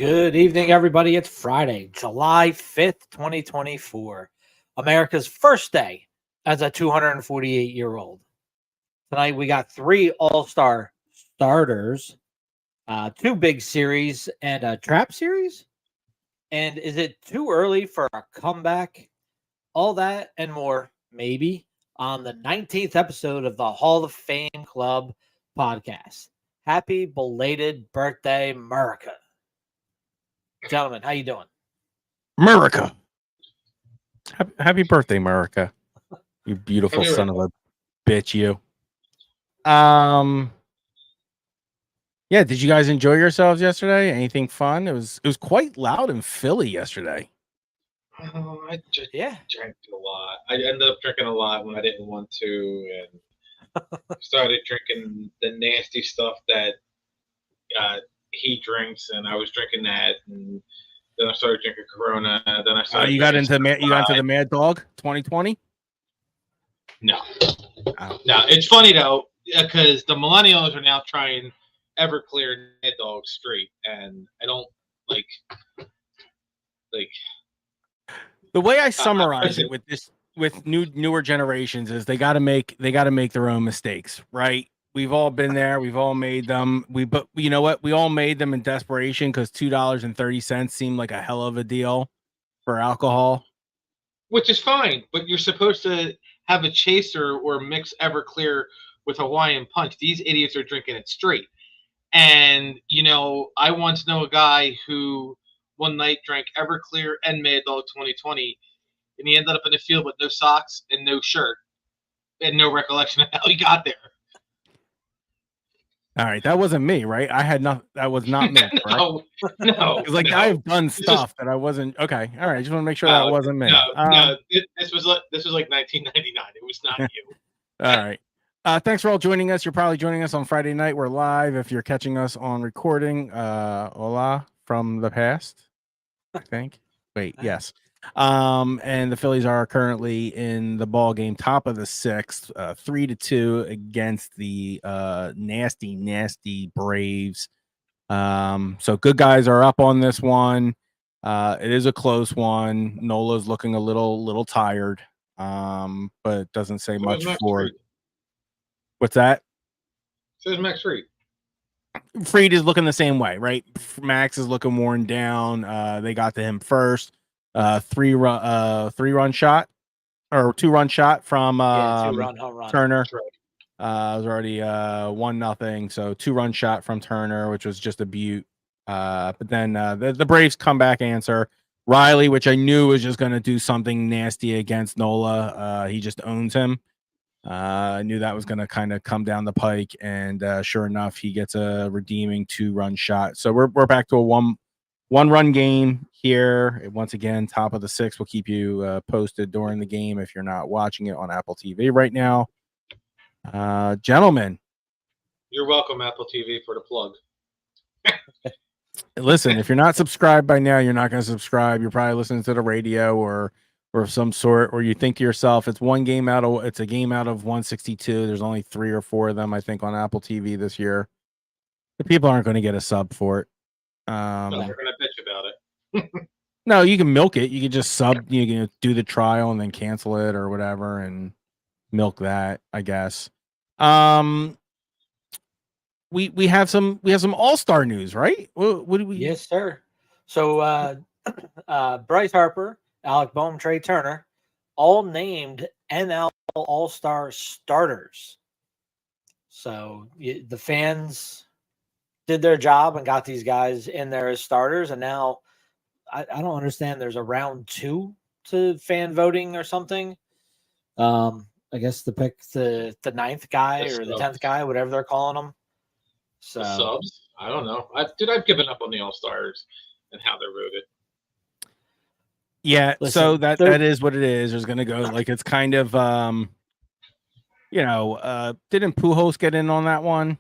Good evening, everybody. It's Friday, July 5th, 2024. America's first day as a 248-year-old. Tonight, we got three all-star starters, two big series, and a trap series. And is it too early for a comeback? All that and more, maybe, on the 19th episode of the Hall of Fame Club podcast. Happy belated birthday, America. Gentlemen, how you doing? America. Happy birthday, America. You beautiful son of a bitch, you. Yeah, did you guys enjoy yourselves yesterday? Anything fun? It was quite loud in Philly yesterday. I just drank a lot. I ended up drinking a lot when I didn't want to, and started drinking the nasty stuff that he drinks, and I was drinking that, and then I started drinking Corona. Then I started. You got into the Mad Dog 2020? No. No. It's funny though, because the millennials are now trying Everclear and Mad Dog straight, and I don't like. The way I summarize it with newer generations is they got to make their own mistakes, right? We've all been there. We've all made them. But you know what? We all made them in desperation because $2.30 seemed like a hell of a deal for alcohol. Which is fine, but you're supposed to have a chaser or mix Everclear with Hawaiian Punch. These idiots are drinking it straight. And, I once know a guy who one night drank Everclear and Mad Dog 2020, and he ended up in the field with no socks and no shirt and no recollection of how he got there. All right, that wasn't me, right? I had not. That was not me. No. I've done stuff that I wasn't. Okay, all right. I just want to make sure that wasn't me. No. This was like 1999. It was not you. All right. Thanks for all joining us. You're probably joining us on Friday night. We're live. If you're catching us on recording, hola from the past. I think. Wait, yes. And the Phillies are currently in the ball game, top of the sixth, 3-2 against the nasty Braves. So good guys are up on this one. It is a close one. Nola's looking a little tired, but it doesn't say much for it. What's that? So there's Max Fried. Fried is looking the same way, right? Max is looking worn down. They got to him first. 3-run shot or 2-run shot from 2-run home run. Turner. Right. It was already 1-0. So 2-run shot from Turner, which was just a beaut. But then the Braves comeback answer. Riley, which I knew was just going to do something nasty against Nola. He just owns him. I knew that was going to kind of come down the pike, and sure enough, he gets a redeeming 2-run shot. So we're back to a one-run game here. Once again, top of the sixth. We'll keep you posted during the game if you're not watching it on Apple TV right now. Gentlemen. You're welcome, Apple TV, for the plug. Listen, if you're not subscribed by now, you're not going to subscribe. You're probably listening to the radio or some sort, or you think to yourself, it's a game out of 162. There's only 3 or 4 of them, I think, on Apple TV this year. The people aren't going to get a sub for it. No, they're going to bitch about it. No, you can milk it. You can just sub. You can do the trial and then cancel it or whatever, and milk that, I guess. We have some all-star news, right? What do we? Yes, sir. So Bryce Harper, Alec Boehm, Trey Turner, all named NL All-Star starters. So the fans did their job and got these guys in there as starters, and now I don't understand. There's a round 2 to fan voting or something. I guess to pick the 9th guy or the 10th guy, whatever they're calling them. So the subs? I don't know. I've given up on the All-Stars and how they're voted. Yeah, listen, so that is what it is. There's going to go like it's kind of didn't Pujols get in on that one?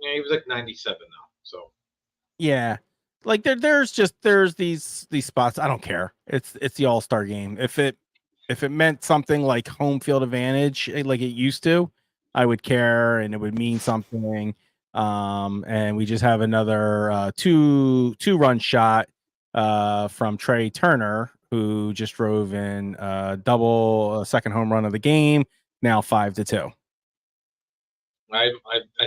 Yeah, he was like 97 now. So yeah, like there's these spots. I don't care. It's the All-Star game. If it meant something like home field advantage, like it used to, I would care and it would mean something. And we just have another two-run shot from Trey Turner, who just drove in double second home run of the game. Now 5-2. I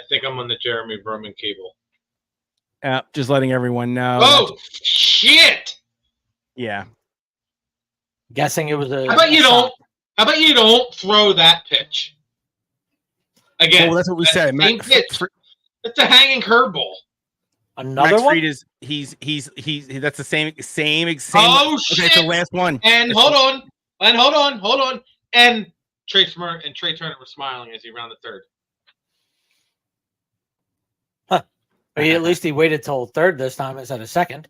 think I'm on the Jeremy Berman cable. Just letting everyone know. Oh shit! Yeah. Guessing it was a. How about you a don't? shot. How about you don't throw that pitch again? Well, that's what we said. Same pitch. It's a hanging curveball. Another Max one. Fried is he's that's the same. Oh Okay, shit! it's the last one. And hold on. And Trey Turner was smiling as he rounded third. At least he waited till third this time instead of second,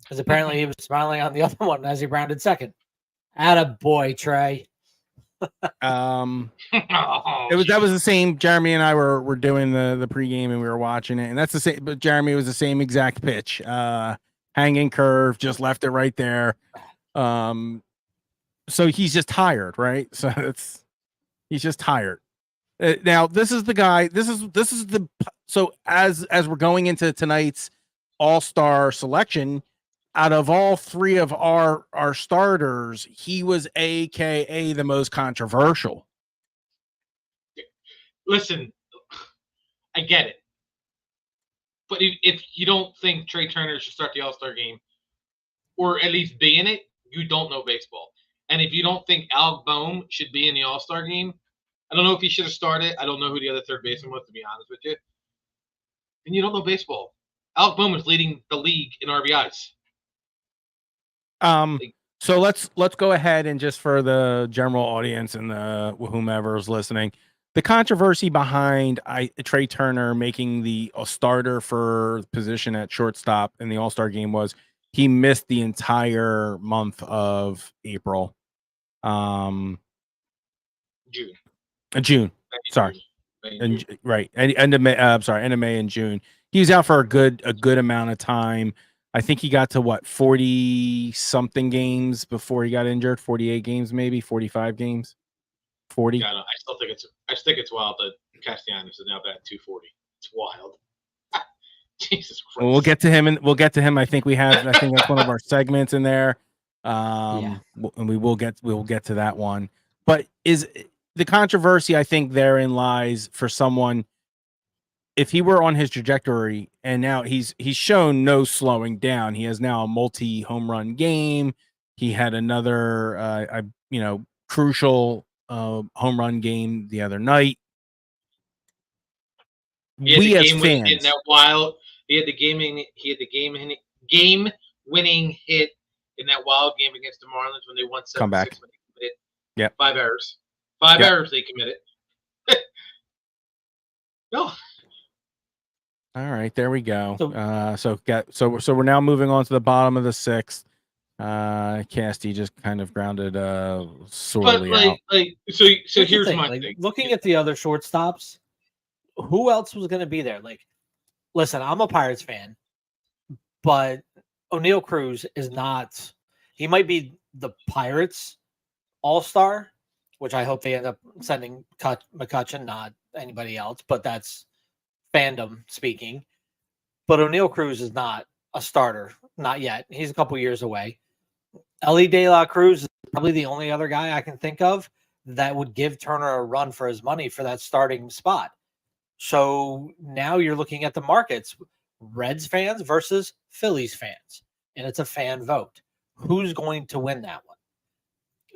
because apparently he was smiling on the other one as he rounded second. Atta boy, Trey. Oh, That was the same. Jeremy and I were doing the pregame and we were watching it, and that's the same. But Jeremy, was the same exact pitch, hanging curve, just left it right there. So he's just tired, right? So he's just tired. Now this is the guy. So as we're going into tonight's All-Star selection, out of all three of our starters, he was AKA the most controversial. listen, I get it, but if you don't think Trey Turner should start the All-Star game, or at least be in it, you don't know baseball. And if you don't think Alec Bohm should be in the All-Star game, I don't know if he should have started. I don't know who the other third baseman was, to be honest with you. And you don't know baseball. Alec Bohm is leading the league in RBIs. So let's go ahead and just for the general audience and the whomever is listening, the controversy behind Trey Turner making the starter for position at shortstop in the All-Star game was he missed the entire month of April. June. Sorry. Right. End of May. End of May and June. He was out for a good amount of time. I think he got to 40 something games before he got injured. 48 games, maybe 45 games. 40. Yeah, I still think it's wild that Castellanos is now batting 240. It's wild. Jesus Christ. Well, we'll get to him, and I think that's one of our segments in there. And we will get to that one. But is the controversy, I think, therein lies for someone, if he were on his trajectory and now he's shown no slowing down. He has now a multi-home run game. He had another crucial home run game the other night. We as fans, in that wild, he had the game-winning hit in that wild game against the Marlins when they won 7-6. Come back. Yep. 5 errors. 5 errors they committed. No. All right, there we go. So we're now moving on to the bottom of the sixth. Casty just kind of grounded sorely out. So here's my thing. Looking at the other shortstops, who else was going to be there? Like, listen, I'm a Pirates fan, but O'Neal Cruz is not. He might be the Pirates All-Star, which I hope they end up sending McCutchen, not anybody else, but that's fandom speaking. But O'Neal Cruz is not a starter, not yet. He's a couple years away. Ellie De La Cruz is probably the only other guy I can think of that would give Turner a run for his money for that starting spot. So now you're looking at the markets, Reds fans versus Phillies fans, and it's a fan vote. Who's going to win that one?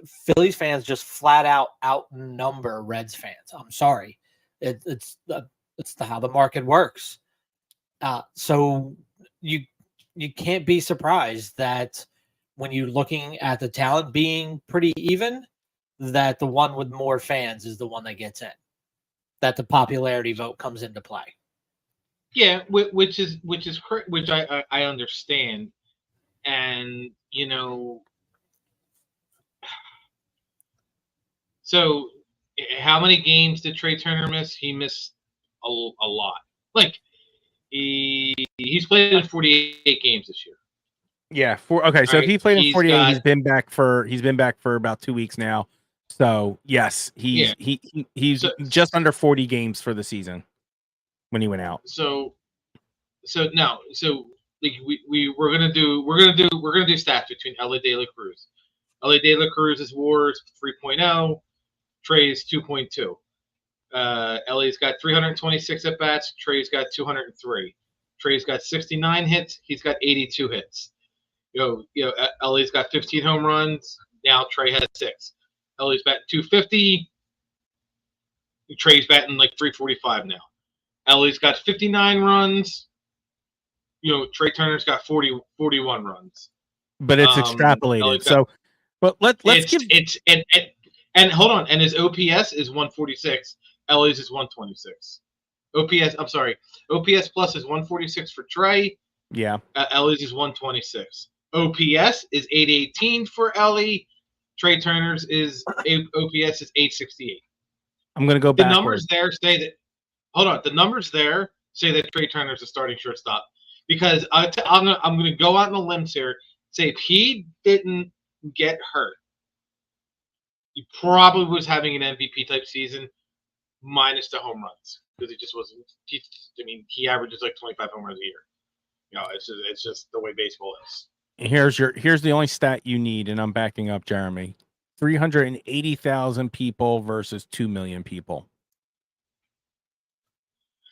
Phillies fans just flat out outnumber Reds fans. I'm sorry. It's how the market works. So you can't be surprised that when you're looking at the talent being pretty even, that the one with more fans is the one that gets in, that the popularity vote comes into play. Yeah, which I understand, and so how many games did Trey Turner miss? He missed a lot. Like he's played in 48 games this year. Yeah. So if he played in 48, he's been back for about 2 weeks now. So yes, he's just under 40 games for the season. when he went out. So no. So like we're gonna do stats between Ellie De La Cruz. Ellie De La Cruz's WAR's 3.0, Trey's 2.2. Ellie's got 326 at bats. Trey's got 203. Trey's got 69 hits. He's got 82 hits. Ellie's got 15 home runs. Now Trey has 6. Ellie's batting 250. Trey's batting like 345 now. Ellie's got 59 runs. Trey Turner's got 41 runs. But it's extrapolated. So, but let's give and hold on. And his OPS is 146. Ellie's is 126. OPS plus is 146 for Trey. Yeah. Ellie's is 126. OPS is 818 for Ellie. Trey Turner's OPS is 868. I'm gonna go back. The numbers there say that. Hold on. The numbers there say that Trey Turner's a starting shortstop because I'm gonna go out on the limbs here. Say if he didn't get hurt, he probably was having an MVP type season, minus the home runs because it just wasn't. He averages like 25 home runs a year. It's just the way baseball is. Here's the only stat you need, and I'm backing up Jeremy. 380,000 people versus 2 million people.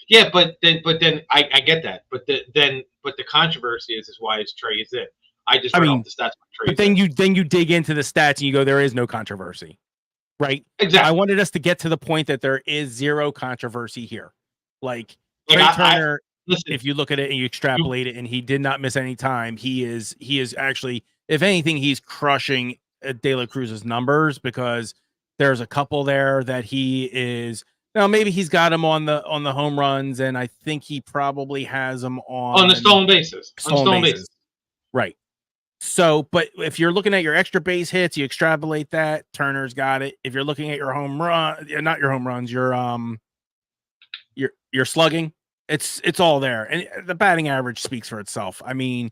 Yeah, but then I get that. But the controversy is why Trey is in. I read off the stats. But then you dig into the stats and you go, there is no controversy, right? Exactly. I wanted us to get to the point that there is zero controversy here. Like Trey Turner, listen, if you look at it and you extrapolate it, and he did not miss any time, he is actually, if anything, he's crushing De La Cruz's numbers because there's a couple there that he is. Now maybe he's got him on the home runs, and I think he probably has him on the stolen bases. Stolen bases. Right. So, but if you're looking at your extra base hits, you extrapolate that. Turner's got it. If you're looking at your home run, not your home runs, your slugging, it's all there, and the batting average speaks for itself. I mean,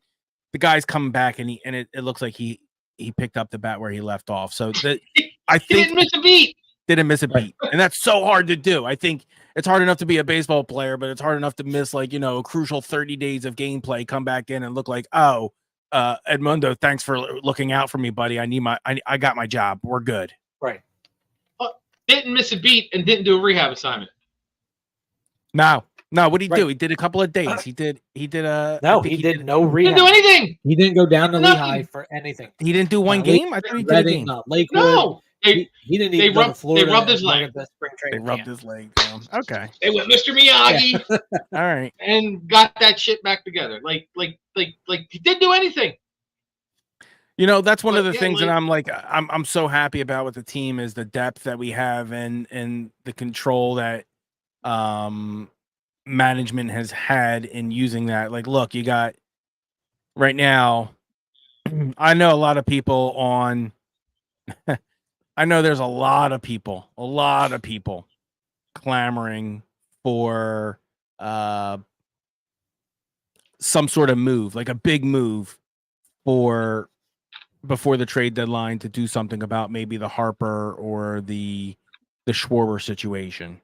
the guy's coming back, and it looks like he picked up the bat where he left off. So I think he didn't miss a beat. Didn't miss a beat, and that's so hard to do. I think it's hard enough to be a baseball player, but it's hard enough to miss a crucial 30 days of gameplay, come back in and look like, Edmundo, thanks for looking out for me, buddy. I got my job. We're good. Right. Didn't miss a beat and didn't do a rehab assignment. No. What'd he do? He did a couple of days. He did no rehab. Didn't do anything. He didn't go down to Lehigh for anything. He didn't do one game. I thought he did a game. Lakewood. No. He didn't even go to Florida. They rubbed his leg. They rubbed his leg down. Okay. They went Mr. Miyagi. Yeah. All right. And got that shit back together. Like he didn't do anything. That's one of the things that I'm so happy about with the team is the depth that we have and the control that management has had in using that. Like, look, you got right now. I know a lot of people on. I know there's a lot of people clamoring for some sort of move, like a big move before the trade deadline to do something about maybe the Harper or the Schwarber situation.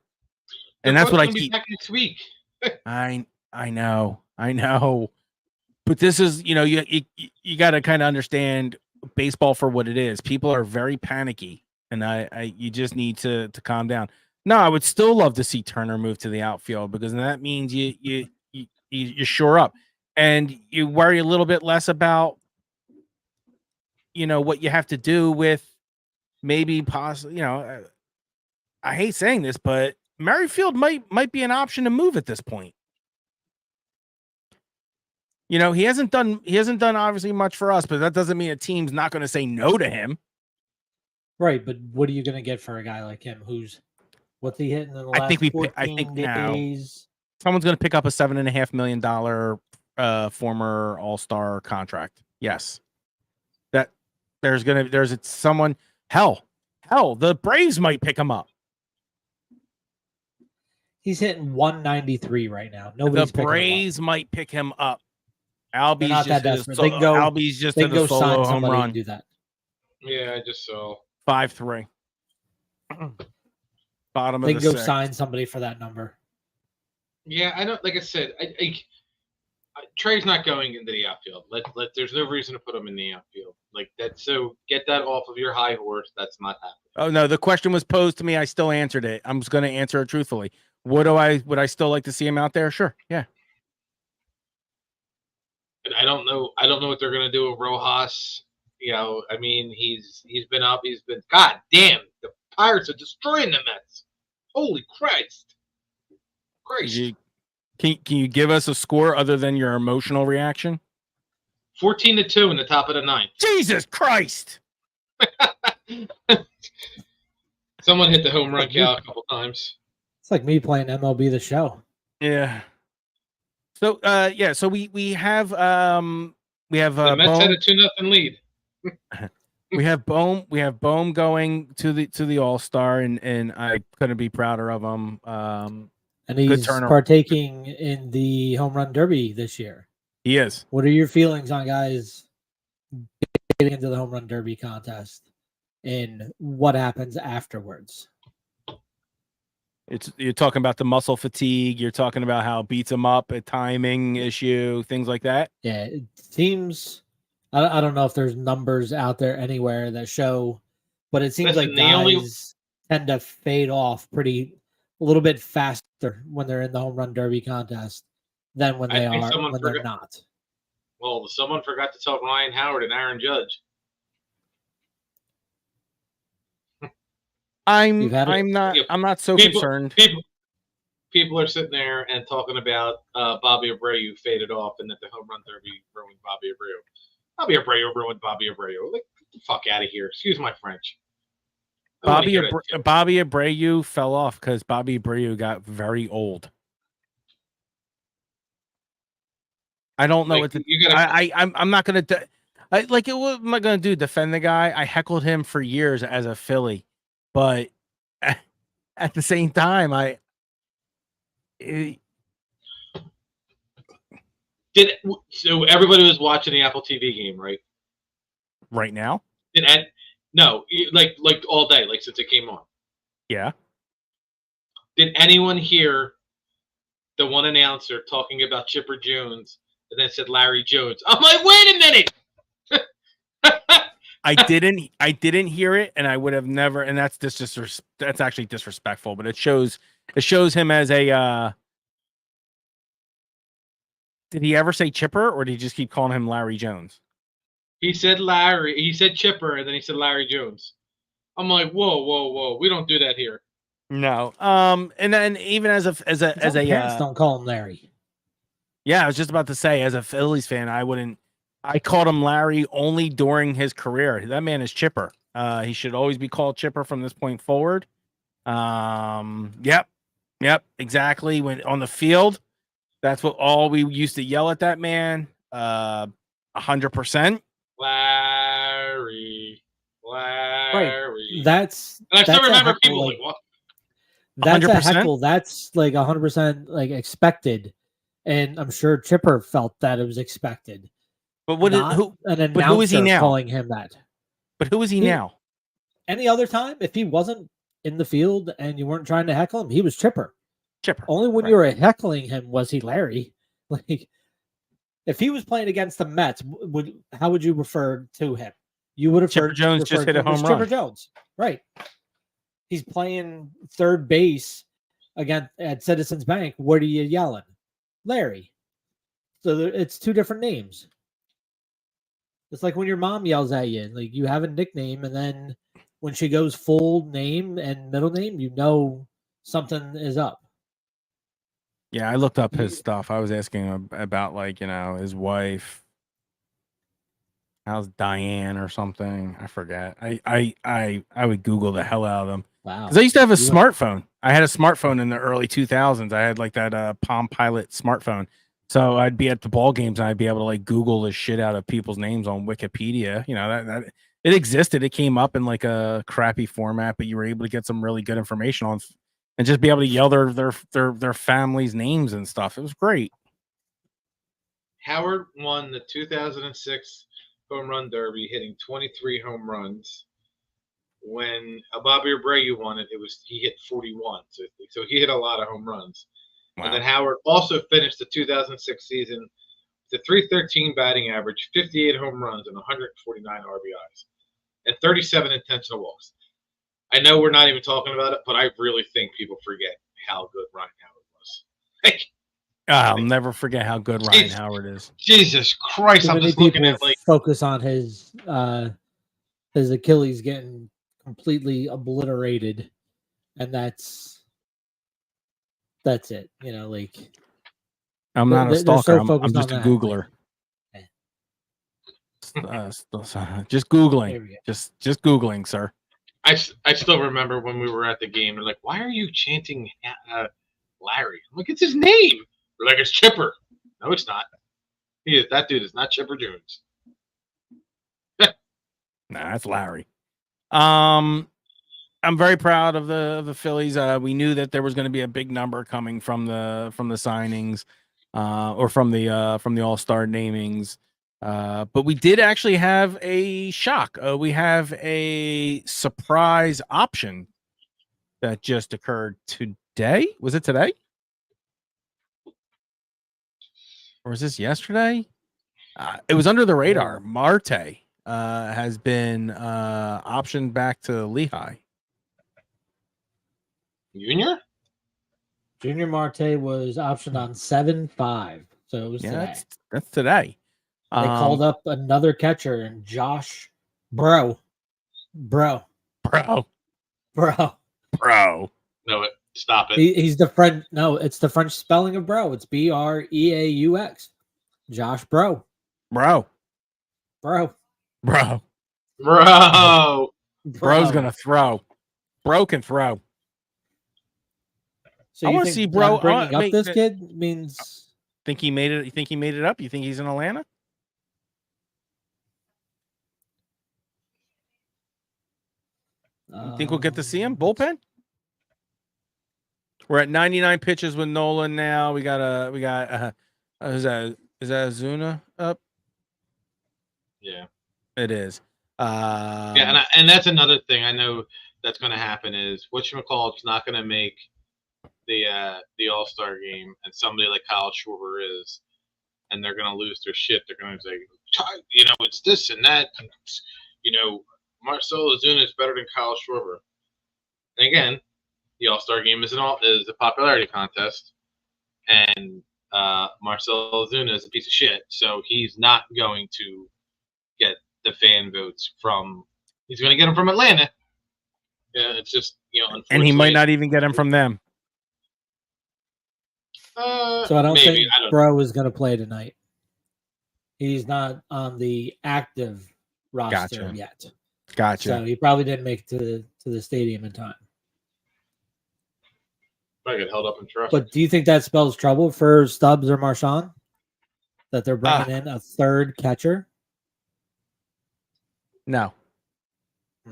And that's what I keep back next week. I know. But this is, you got to kind of understand baseball for what it is. People are very panicky, and you just need to calm down. No, I would still love to see Turner move to the outfield because that means you shore up and you worry a little bit less about what you have to do with maybe possibly, I hate saying this, but Merrifield might be an option to move at this point. He hasn't done obviously much for us, but that doesn't mean a team's not going to say no to him. Right, but what are you going to get for a guy like him? What's he hitting in the last I think 14 days? now someone's going to pick up a $7.5 million former All-Star contract. Yes, that there's someone. Hell, the Braves might pick him up. He's hitting 193 right now. Nobody's the Braves might pick him up. Albie's just they in go a solo sign home run. and do that. Yeah, I just saw 5-3. Bottom They of can the go sign somebody for that number. Yeah, I don't. Like I said, Trey's not going into the outfield. There's no reason to put him in the outfield like that. So get that off of your high horse. That's not happening. Oh no, the question was posed to me. I still answered it. I'm just going to answer it truthfully. Would I still like to see him out there? Sure. Yeah. And I don't know. I don't know what they're gonna do with Rojas. You know, I mean, he's been up. He's been. God damn, the Pirates are destroying the Mets. Holy Christ! Christ. Can you give us a score other than your emotional reaction? 14-2 in the top of the ninth. Jesus Christ! Someone hit the home run count a couple times. It's like me playing MLB The Show. Yeah. So so we have The Mets had a 2-0 lead. we have Bohm going to the All-Star, and I couldn't be prouder of him. And he's partaking in the home run derby this year. He is. What are your feelings on guys getting into the home run derby contest and what happens afterwards? You're talking about the muscle fatigue. You're talking about how it beats them up, a timing issue, things like that. Yeah, it seems. I don't know if there's numbers out there anywhere that show, but it seems like guys tend to fade off a little bit faster when they're in the home run derby contest than when they're not. Well, someone forgot to tell Ryan Howard and Aaron Judge. I'm not so concerned. People are sitting there and talking about Bobby Abreu faded off and that the home run derby ruined Bobby Abreu. Bobby Abreu ruined Bobby Abreu. Like, get the fuck out of here. Excuse my French. Bobby Abreu fell off because Bobby Abreu got very old. I don't know I'm not gonna. What am I gonna do? Defend the guy? I heckled him for years as a Philly, but at the same time, so everybody was watching the Apple TV game, right? Right now? No, like all day, like since it came on. Yeah. Did anyone hear the one announcer talking about Chipper Jones and then said Larry Jones? I'm like, wait a minute. I didn't hear it, and I would have never. And that's that's actually disrespectful. But it shows him as a. Did he ever say Chipper, or did he just keep calling him Larry Jones? He said Larry. He said Chipper, and then he said Larry Jones. I'm like, whoa! We don't do that here. No. And then even as a parents don't call him Larry. Yeah, I was just about to say, as a Phillies fan, I wouldn't. I called him Larry only during his career. That man is Chipper. He should always be called Chipper from this point forward. Yep, exactly. When on the field, that's what all we used to yell at that man. 100%. Larry. Right. That's. And I still remember people like what? That's 100%? A heckle. That's like 100% like expected, and I'm sure Chipper felt that it was expected. But who is he now? Calling him that. But who is he now? Any other time, if he wasn't in the field and you weren't trying to heckle him, he was Chipper. Only when you were heckling him was he Larry. Like, if he was playing against the Mets, how would you refer to him? You would have Chipper Jones just hit a home run. Chipper Jones, right? He's playing third base again at Citizens Bank. What are you yelling? Larry. So it's two different names. It's like when your mom yells at you, like you have a nickname, and then when she goes full name and middle name, you know something is up. Yeah, I looked up his stuff. I was asking him about, like, his wife. How's Diane or something? I forget. I would Google the hell out of them. Wow. Because I used to have a smartphone. I had a smartphone in the early 2000s. I had like that Palm Pilot smartphone. So I'd be at the ball games and I'd be able to like Google the shit out of people's names on Wikipedia. That it existed. It came up in like a crappy format, but you were able to get some really good information on and just be able to yell their family's names and stuff. It was great. Howard won the 2006 home run derby, hitting 23 home runs. When Bobby Abreu won it, he hit 41. So he hit a lot of home runs. And then Howard also finished the 2006 season with a 313 batting average, 58 home runs, and 149 RBIs, and 37 intentional walks. I know we're not even talking about it, but I really think people forget how good Ryan Howard was. Like, I'll never forget how good Ryan Howard is. Jesus Christ, Too I'm many just looking people at like focus on his Achilles getting completely obliterated, and that's it. You know, like I'm not a they're stalker. so I'm focused just a on that, Googler. Just There Googling. we go. Just Googling, sir. I still remember when we were at the game. They're like, "Why are you chanting Larry?" I'm like, "It's his name." They're like, "It's Chipper." No, it's not. That dude is not Chipper Jones. Nah, that's Larry. I'm very proud of the Phillies. We knew that there was going to be a big number coming from the signings, or from the All-Star namings. But we did actually have a shock. We have a surprise option that just occurred today. Was it today? Or was this yesterday? It was under the radar. Marte has been optioned back to Lehigh. Junior Marte was optioned on 7-5, so it was today. That's today. They called up another catcher, and Josh Bro. Bro. No, stop it. He's the French. No, it's the French spelling of bro. It's Breaux. Josh Bro. Bro. Bro. Bro's gonna throw. Bro can throw. So I you want to think see Bro bringing up this kid means? Think he made it? You think he made it up? You think he's in Atlanta? You think we'll get to see him bullpen? We're at 99 pitches with Nolan now. We got is that Azuna up? Yeah, it is. Yeah, and that's another thing I know that's going to happen is whatchamacallit's not going to make the All-Star game, and somebody like Kyle Schwarber is, and they're going to lose their shit. They're going to say, you know, it's this and that. And you know, Marcell Ozuna is better than Kyle Schwarber. And again, the All-Star game is a popularity contest, and Marcell Ozuna is a piece of shit, so he's not going to get the fan votes from. He's going to get them from Atlanta. Yeah, it's just, you know, and he might not even get them from them. So I don't think Bro is going to play tonight. He's not on the active roster yet. Gotcha. So he probably didn't make it to the stadium in time. I get held up in traffic. But do you think that spells trouble for Stubbs or Marchand? That they're bringing in a third catcher? No,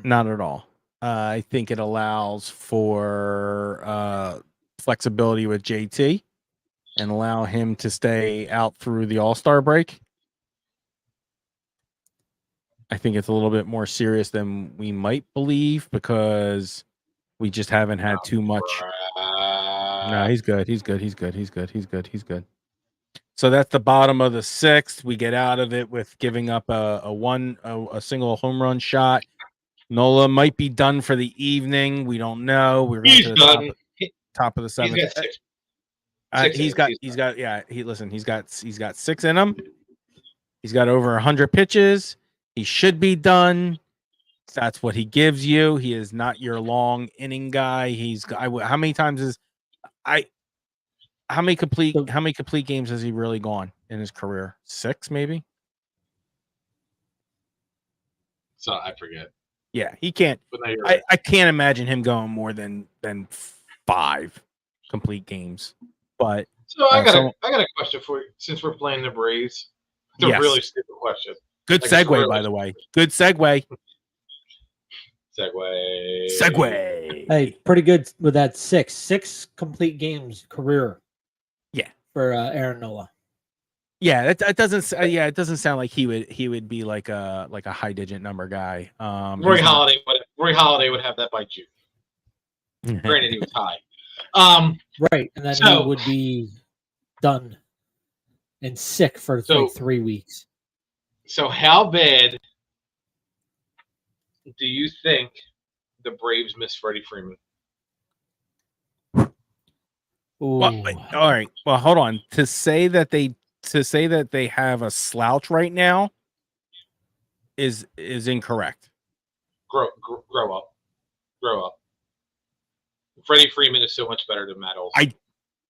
not at all. I think it allows for flexibility with JT and allow him to stay out through the All-Star break. I think it's a little bit more serious than we might believe because we just haven't had too much. No, he's good. He's good. So that's the bottom of the sixth. We get out of it with giving up a single home run shot. Nola might be done for the evening. We don't know. We're going to the top of the seventh. He's got six in him. He's got over 100 pitches. He should be done. That's what he gives you. He is not your long inning guy. How many complete games has he really gone in his career? 6, maybe. So I forget. Yeah, he can't. Right. I can't imagine him going more than 5 complete games. But so I got a question for you. Since we're playing the Braves, it's a really stupid question. Good segue, by the way. Good segue. Segue. Hey, pretty good with that 6 complete games career. Yeah, for Aaron Nola. Yeah, it doesn't. It doesn't sound like he would be like a high digit number guy. Roy Halladay would have that by June. Granted, he was high. Right, and then he So- would be done and sick for So- like 3 weeks. So how bad do you think the Braves miss Freddie Freeman? Well, all right. Well, hold on. To say that they have a slouch right now is incorrect. Grow up. Grow up. Freddie Freeman is so much better than Matt Olson.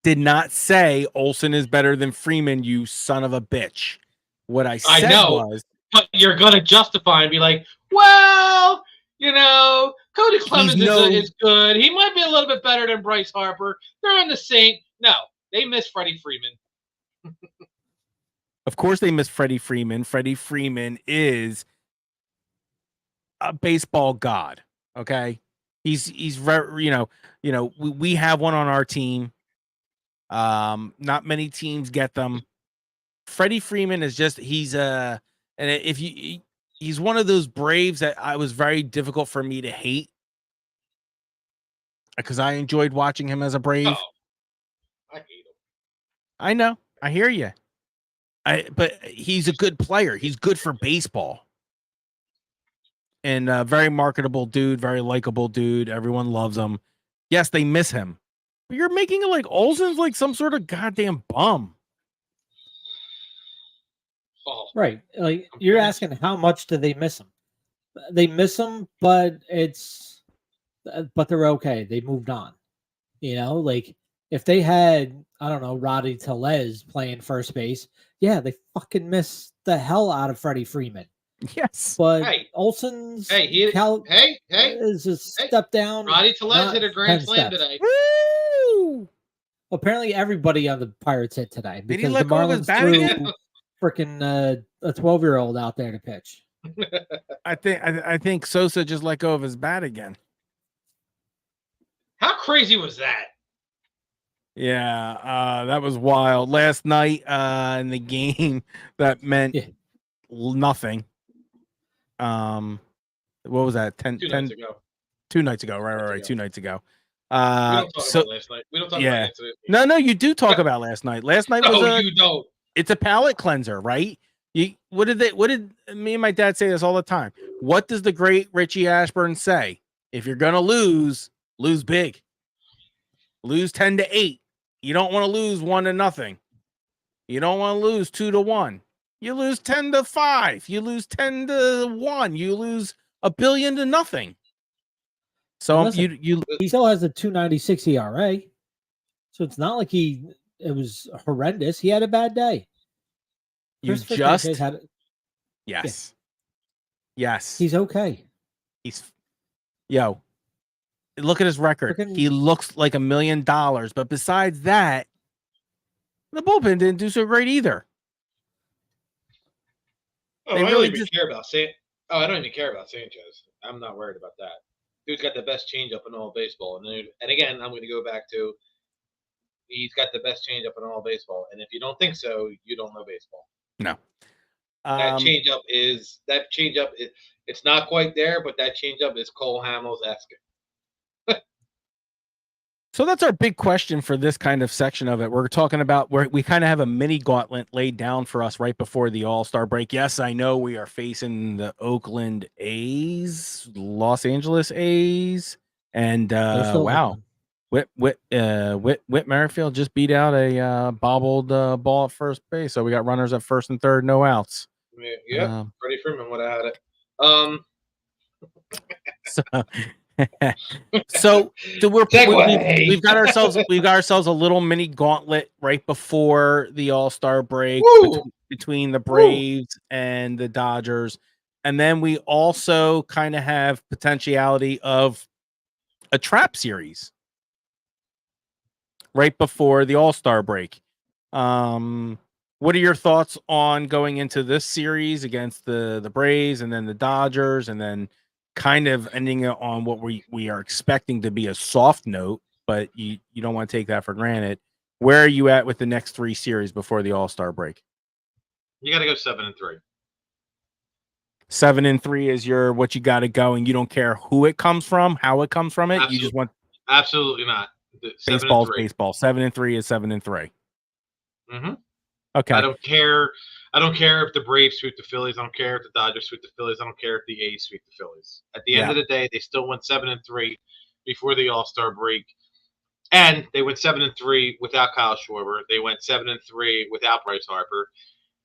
Did not say Olsen is better than Freeman, you son of a bitch. What I said know. was, But you're gonna justify and be like, well, Cody Clemens is good. He might be a little bit better than Bryce Harper. They're in the same. No, they miss Freddie Freeman. of course they miss Freddie Freeman. Freddie Freeman is a baseball god. Okay. He's very, we have one on our team. Not many teams get them. Freddie Freeman is just, he's one of those Braves that I was very difficult for me to hate because I enjoyed watching him as a Brave. Oh, I hate him. I know. I hear you. But he's a good player. He's good for baseball. And very marketable dude, very likable dude. Everyone loves him. Yes, they miss him. But you're making it like Olsen's like some sort of goddamn bum. Oh, Right, like you're asking how much do they miss him? They miss him, but they're okay. They moved on. Like if they had, I don't know, Roddy Tellez playing first base, yeah, they fucking miss the hell out of Freddie Freeman. Yes. But Hey. Olsen's hey, is a step down. Roddy Tellez not hit a grand 10 slam steps. today. Woo! Apparently, everybody on the Pirates hit today Did he because the let go of his Marlins bat threw again? freaking a 12-year-old out there to pitch. I think Sosa just let go of his bat again. How crazy was that? Yeah, that was wild. Last night in the game that meant Yeah. nothing. What was that? 2 nights ago. 2 nights ago. Right. 2 nights ago. We don't talk about last night. We don't talk about yesterday. No, you do talk about last night. Last night was No, you don't. it's a palate cleanser, right? What did me and my dad say this all the time? What does the great Richie Ashburn say? If you're gonna lose big. Lose 10-8. You don't want to lose 1-0. You don't want to lose 2-1. You lose 10-5. You lose 10-1. You lose $1 billion to nothing. So Listen, he still has a 2.96 ERA. So it's not like it was horrendous. He had a bad day. Yes. He's okay. Look at his record. He looks like $1 million, but besides that, the bullpen didn't do so great either. I don't even care about Sanchez. I'm not worried about that. Dude's got the best changeup in all baseball, and again, I'm going to go back to he's got the best changeup in all baseball. And if you don't think so, you don't know baseball. No. That changeup is it's not quite there, but that changeup is Cole Hamels-esque. So that's our big question for this kind of section of it. We're talking about where we kind of have a mini gauntlet laid down for us right before the All-Star break. Yes, I know we are facing the Oakland A's, Los Angeles A's, and wow, Whit Merrifield just beat out a bobbled ball at first base. So we got runners at first and third, no outs. Yeah, Freddie Freeman would have had it. So we've got ourselves a little mini gauntlet right before the All-Star break between the Braves and the Dodgers, and then we also kind of have potentiality of a trap series right before the All-Star break. What are your thoughts on going into this series against the Braves and then the Dodgers, and then kind of ending it on what we are expecting to be a soft note, but you don't want to take that for granted? Where are you at with the next 3 series before the All-Star break? You got to go 7-3. 7-3 is what you got to go, and you don't care who it comes from, how it comes from it. You just want absolutely not. Baseball's baseball. 7-3 is 7-3. Mm-hmm. Okay. I don't care. I don't care if the Braves sweep the Phillies. I don't care if the Dodgers sweep the Phillies. I don't care if the A's sweep the Phillies. At the end of the day, they still went 7-3 before the All-Star break, and they went 7-3 without Kyle Schwarber. They went 7-3 without Bryce Harper,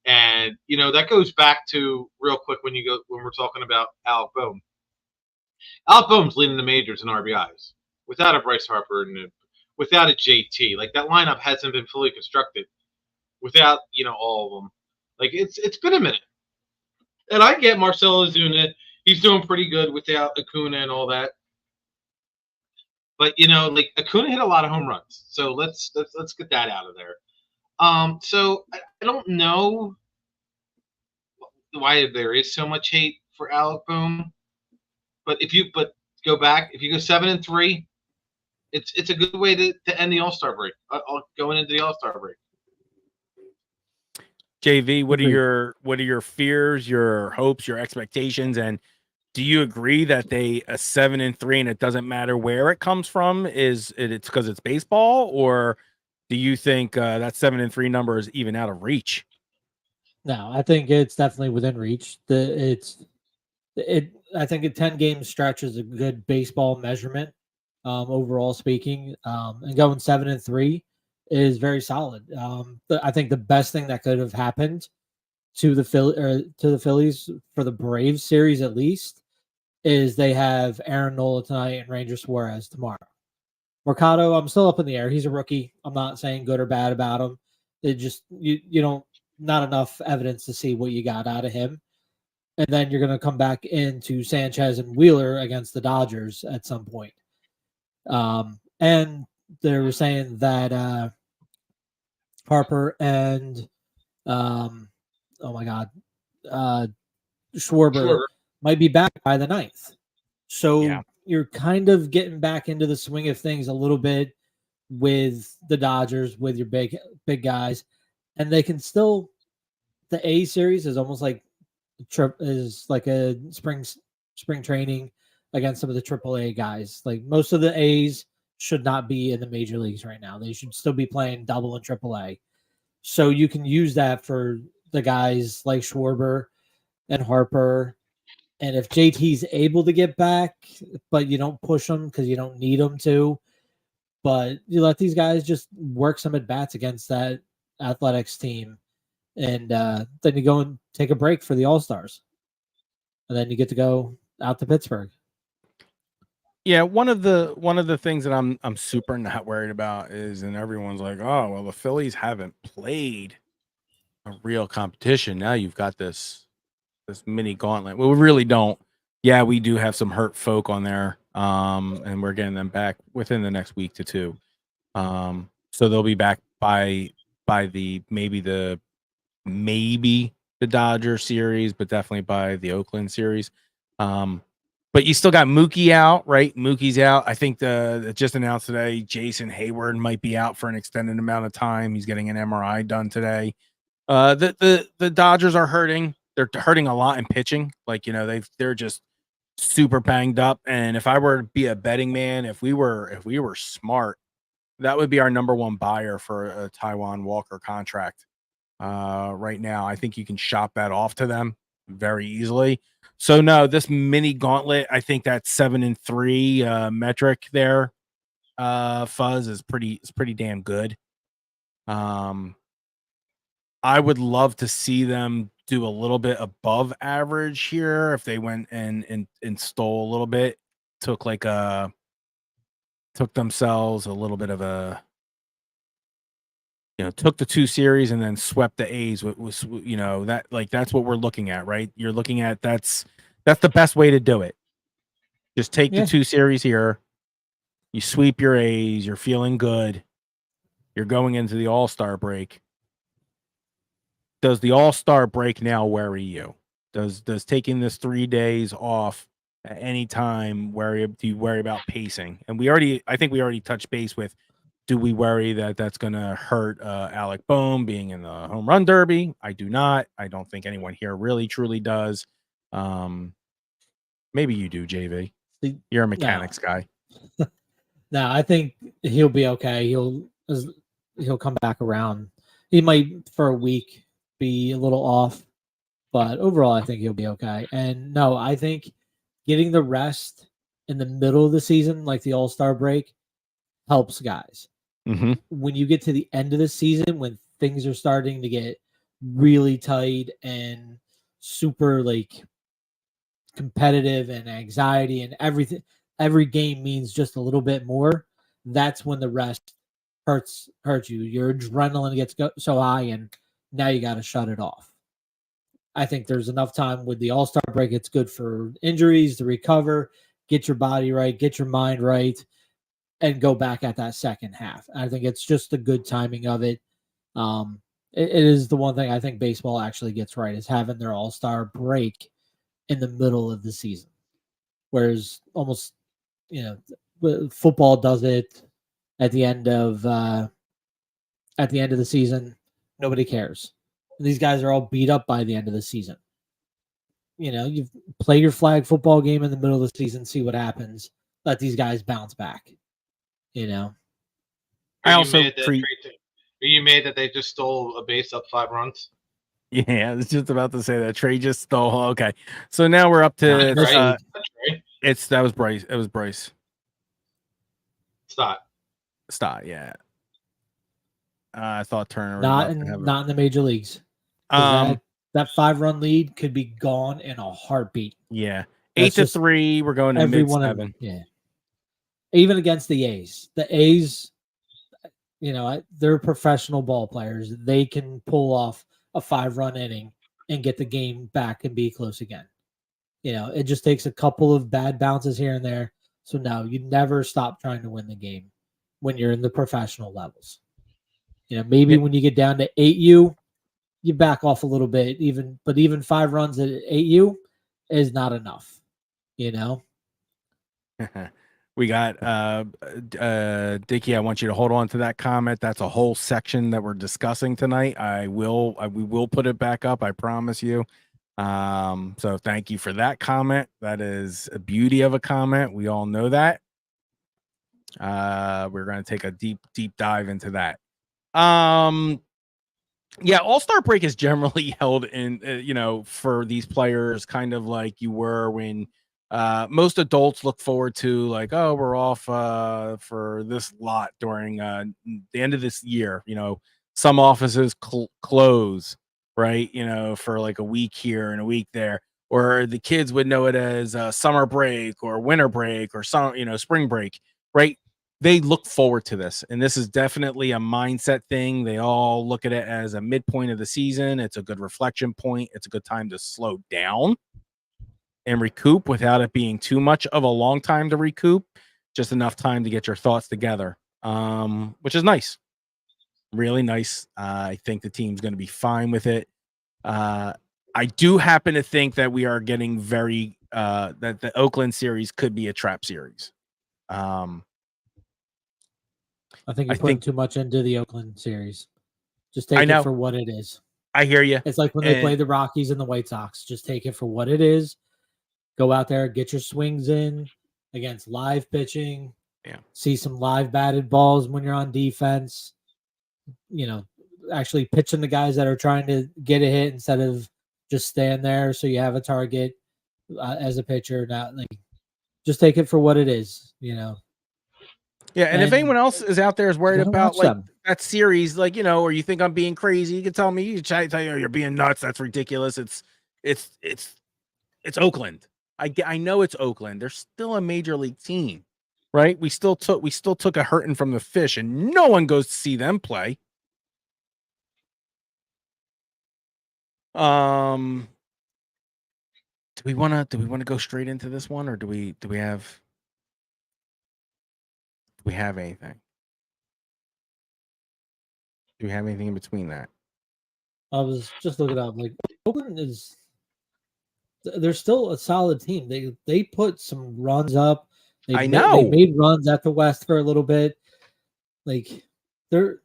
and that goes back to real quick when we're talking about Alec Bohm. Alec Bohm's leading the majors in RBIs without a Bryce Harper and without a JT. Like, that lineup hasn't been fully constructed without all of them. Like, it's been a minute, and I get Marcell Ozuna. He's doing pretty good without Acuna and all that. But like, Acuna hit a lot of home runs, so let's get that out of there. So I don't know why there is so much hate for Alec Bohm, but if you go 7-3, it's a good way to end the All-Star break. Going into the All-Star break. JV, what are your fears, your hopes, your expectations, and do you agree that a 7-3 and it doesn't matter where it comes from it's because it's baseball, or do you think that 7-3 number is even out of reach? No, I think it's definitely within reach. I think a 10-game stretch is a good baseball measurement, overall speaking. And going 7-3 is very solid. I think the best thing that could have happened to the Phillies for the Braves series, at least, is they have Aaron Nola tonight and Ranger Suarez tomorrow. Mercado, I'm still up in the air. He's a rookie. I'm not saying good or bad about him. It just you don't not enough evidence to see what you got out of him. And then you're going to come back into Sanchez and Wheeler against the Dodgers at some point. And they were saying that Harper and Schwarber might be back by the 9th. So you're kind of getting back into the swing of things a little bit with the Dodgers, with your big guys, and they can still. The A series is almost like a spring training against some of the AAA guys. Like, most of the A's should not be in the major leagues right now. They should still be playing double and AAA. So you can use that for the guys like Schwarber and Harper. And if JT's able to get back, but you don't push him because you don't need him to, but you let these guys just work some at bats against that Athletics team, and then you go and take a break for the All-Stars, and then you get to go out to Pittsburgh. Yeah, one of the things that I'm super not worried about is, and everyone's like, oh well, the Phillies haven't played a real competition. Now you've got this mini gauntlet. Well, we really don't. Yeah, we do have some hurt folk on there, and we're getting them back within the next week to two. So they'll be back by maybe the Dodger series, but definitely by the Oakland series. But you still got Mookie out, right? Mookie's out. I think it just announced today Jason Hayward might be out for an extended amount of time. He's getting an MRI done today. The Dodgers are hurting. They're hurting a lot in pitching. Like, they're just super banged up. And if I were to be a betting man, if we were smart, that would be our number one buyer for a Taijuan Walker contract. Right now, I think you can shop that off to them very easily. So no, this mini gauntlet, I think that 7-3 metric there, Fuzz, is pretty damn good. I would love to see them do a little bit above average here if they went and stole a little bit, took themselves a little bit of a, took the two series and then swept the A's was that, like, that's what we're looking at, right? You're looking at that's the best way to do it. Just take the two series here. You sweep your A's, you're feeling good. You're going into the All-Star break. Does the All-Star break now worry you? Does taking this 3 days off at any time do you worry about pacing? And I think we already touched base with, do we worry that that's going to hurt Alec Bohm being in the home run derby? I do not. I don't think anyone here really truly does. Maybe you do, JV. You're a mechanics guy. No, I think he'll be okay. He'll come back around. He might for a week be a little off, but overall, I think he'll be okay. And no, I think getting the rest in the middle of the season, like the All-Star break, helps guys. Mm-hmm. When you get to the end of the season, when things are starting to get really tight and super like competitive and anxiety and everything, every game means just a little bit more. That's when the rest hurts you. Your adrenaline gets so high, and now you got to shut it off. I think there's enough time with the All-Star break. It's good for injuries to recover, get your body right, get your mind right, and go back at that second half. I think it's just the good timing of it. It is the one thing I think baseball actually gets right is having their All-Star break in the middle of the season, whereas almost football does it at the end of the season. Nobody cares. These guys are all beat up by the end of the season. You play your flag football game in the middle of the season, see what happens. Let these guys bounce back. I Are also you mad that they just stole a base up 5 runs? Yeah, I was just about to say that Trey just stole. Okay, so now we're up to That's right. That's right. That was Bryce. It was Bryce. Stop. Yeah. I thought Turner was not about to have in the major leagues. That 5-run lead could be gone in a heartbeat. Yeah, That's 8-3. We're going to mid-7. Yeah, even against the A's. The A's, they're professional ball players. They can pull off a 5-run inning and get the game back and be close again. It just takes a couple of bad bounces here and there. So no, you never stop trying to win the game when you're in the professional levels. Maybe when you get down to 8U, you back off a little bit. But even 5 runs at 8U is not enough. We got Dickie. I want you to hold on to that comment. That's a whole section that we're discussing tonight. We will put it back up. I promise you. So thank you for that comment. That is a beauty of a comment. We all know that. We're going to take a deep dive into that. Yeah, All-Star break is generally held in, for these players, kind of like you were when most adults look forward to, like, oh, we're off for this lot during the end of this year. Some offices close, right? For like a week here and a week there, or the kids would know it as summer break or winter break or spring break, right? They look forward to this, and this is definitely a mindset thing. They all look at it as a midpoint of the season. It's a good reflection point. It's a good time to slow down and recoup without it being too much of a long time to recoup, just enough time to get your thoughts together, which is nice. Really nice. I think the team's going to be fine with it. I do happen to think that we are getting that the Oakland series could be a trap series. I think you're putting too much into the Oakland series. Just take it for what it is. I hear you. It's like when they play the Rockies and the White Sox. Just take it for what it is. Go out there, get your swings in against live pitching. Yeah. See some live batted balls when you're on defense. Actually pitching the guys that are trying to get a hit instead of just stand there so you have a target as a pitcher. Not like just take it for what it is. Yeah, and if anyone else is out there is worried about like that series, like or you think I'm being crazy, you can tell me. You can tell you you're being nuts. That's ridiculous. It's Oakland. I know it's Oakland. They're still a major league team, right? We still took a hurting from the fish, and no one goes to see them play. Do we want to go straight into this one, or do we have anything? Do we have anything in between that? I was just looking up. Like Oakland they're still a solid team. They put some runs up. They made runs at the West for a little bit. Like they're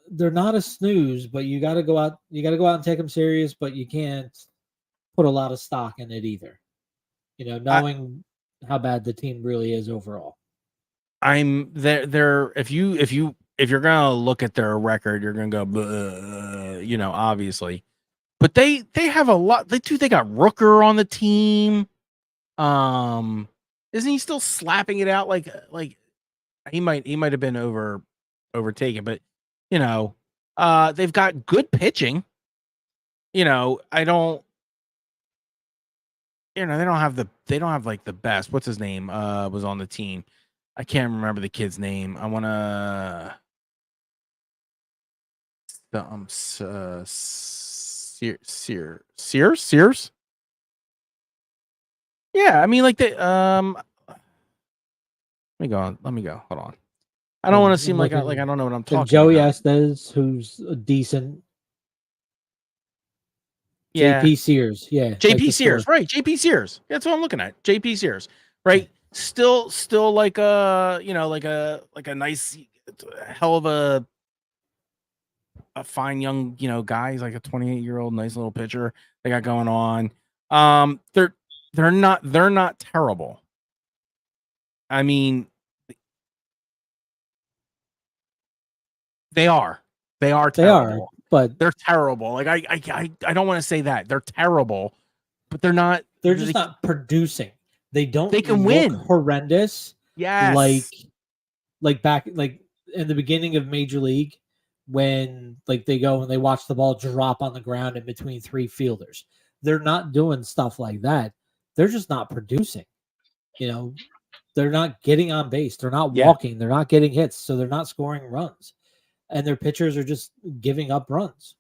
not a snooze, but you got to go out. You got to go out and take them serious, but you can't put a lot of stock in it either. Knowing how bad the team really is overall. I'm there. If you're gonna look at their record, you're gonna go, obviously. But they have a lot. They got Rooker on the team. Isn't he still slapping it out like he might have been overtaken, but they've got good pitching. They don't have like the best. What's his name? Was on the team. I can't remember the kid's name. I want to Sears. Yeah, I mean like let me go. Hold on. I don't want to seem like I don't know what I'm talking Joey about. Estes, who's a decent. Yeah. JP Sears. Yeah. JP Sears, right. JP Sears. That's what I'm looking at. JP Sears. Right. Still like a nice hell of a fine young, guy. He's like a 28-year-old nice little pitcher they got going on. They're not terrible. I mean, they are terrible. But they're terrible. Like I don't want to say that. They're terrible, but they're not. They're just not producing. They don't. They can win. Horrendous. Yes. Like back in the beginning of Major League, when they go and they watch the ball drop on the ground in between three fielders. They're not doing stuff like that. They're just not producing. They're not getting on base. They're not walking. They're not getting hits. So they're not scoring runs. And their pitchers are just giving up runs.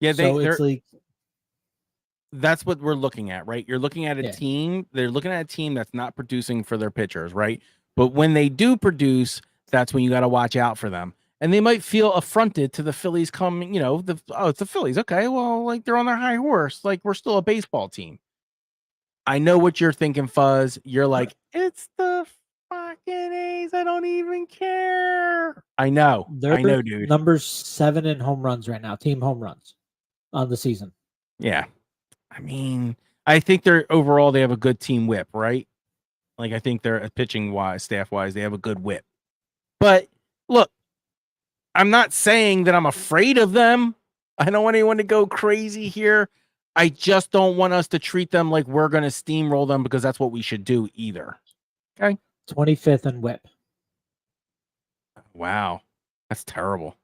Yeah, it's like that's what we're looking at, right? You're looking at a team. They're looking at a team that's not producing for their pitchers, right? But when they do produce, that's when you got to watch out for them. And they might feel affronted to the Phillies coming, it's the Phillies. Okay, well, they're on their high horse. We're still a baseball team. I know what you're thinking, Fuzz. You're like, it's the fucking A's. I don't even care. I know, dude. Number 7 in home runs right now, team home runs on the season. Yeah. I mean, I think they have a good team whip, right? I think they're pitching wise, staff wise, they have a good whip. But look, I'm not saying that I'm afraid of them. I don't want anyone to go crazy here. I just don't want us to treat them like we're going to steamroll them, because that's what we should do either. Okay. 25th in whip. Wow. That's terrible.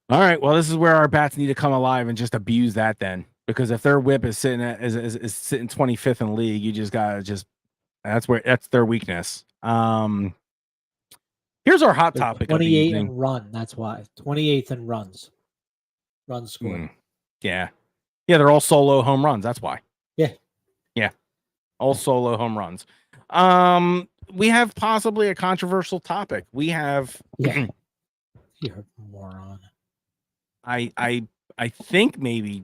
All right. Well, this is where our bats need to come alive and just abuse that then, because if their whip is sitting is sitting 25th in the league, you just gotta that's their weakness. Here's our hot topic. 28 and run. That's why 28th in runs scored. Yeah. They're all solo home runs. That's why. Yeah. All solo home runs. We have possibly a controversial topic. We have. Yeah. You're a moron. I think maybe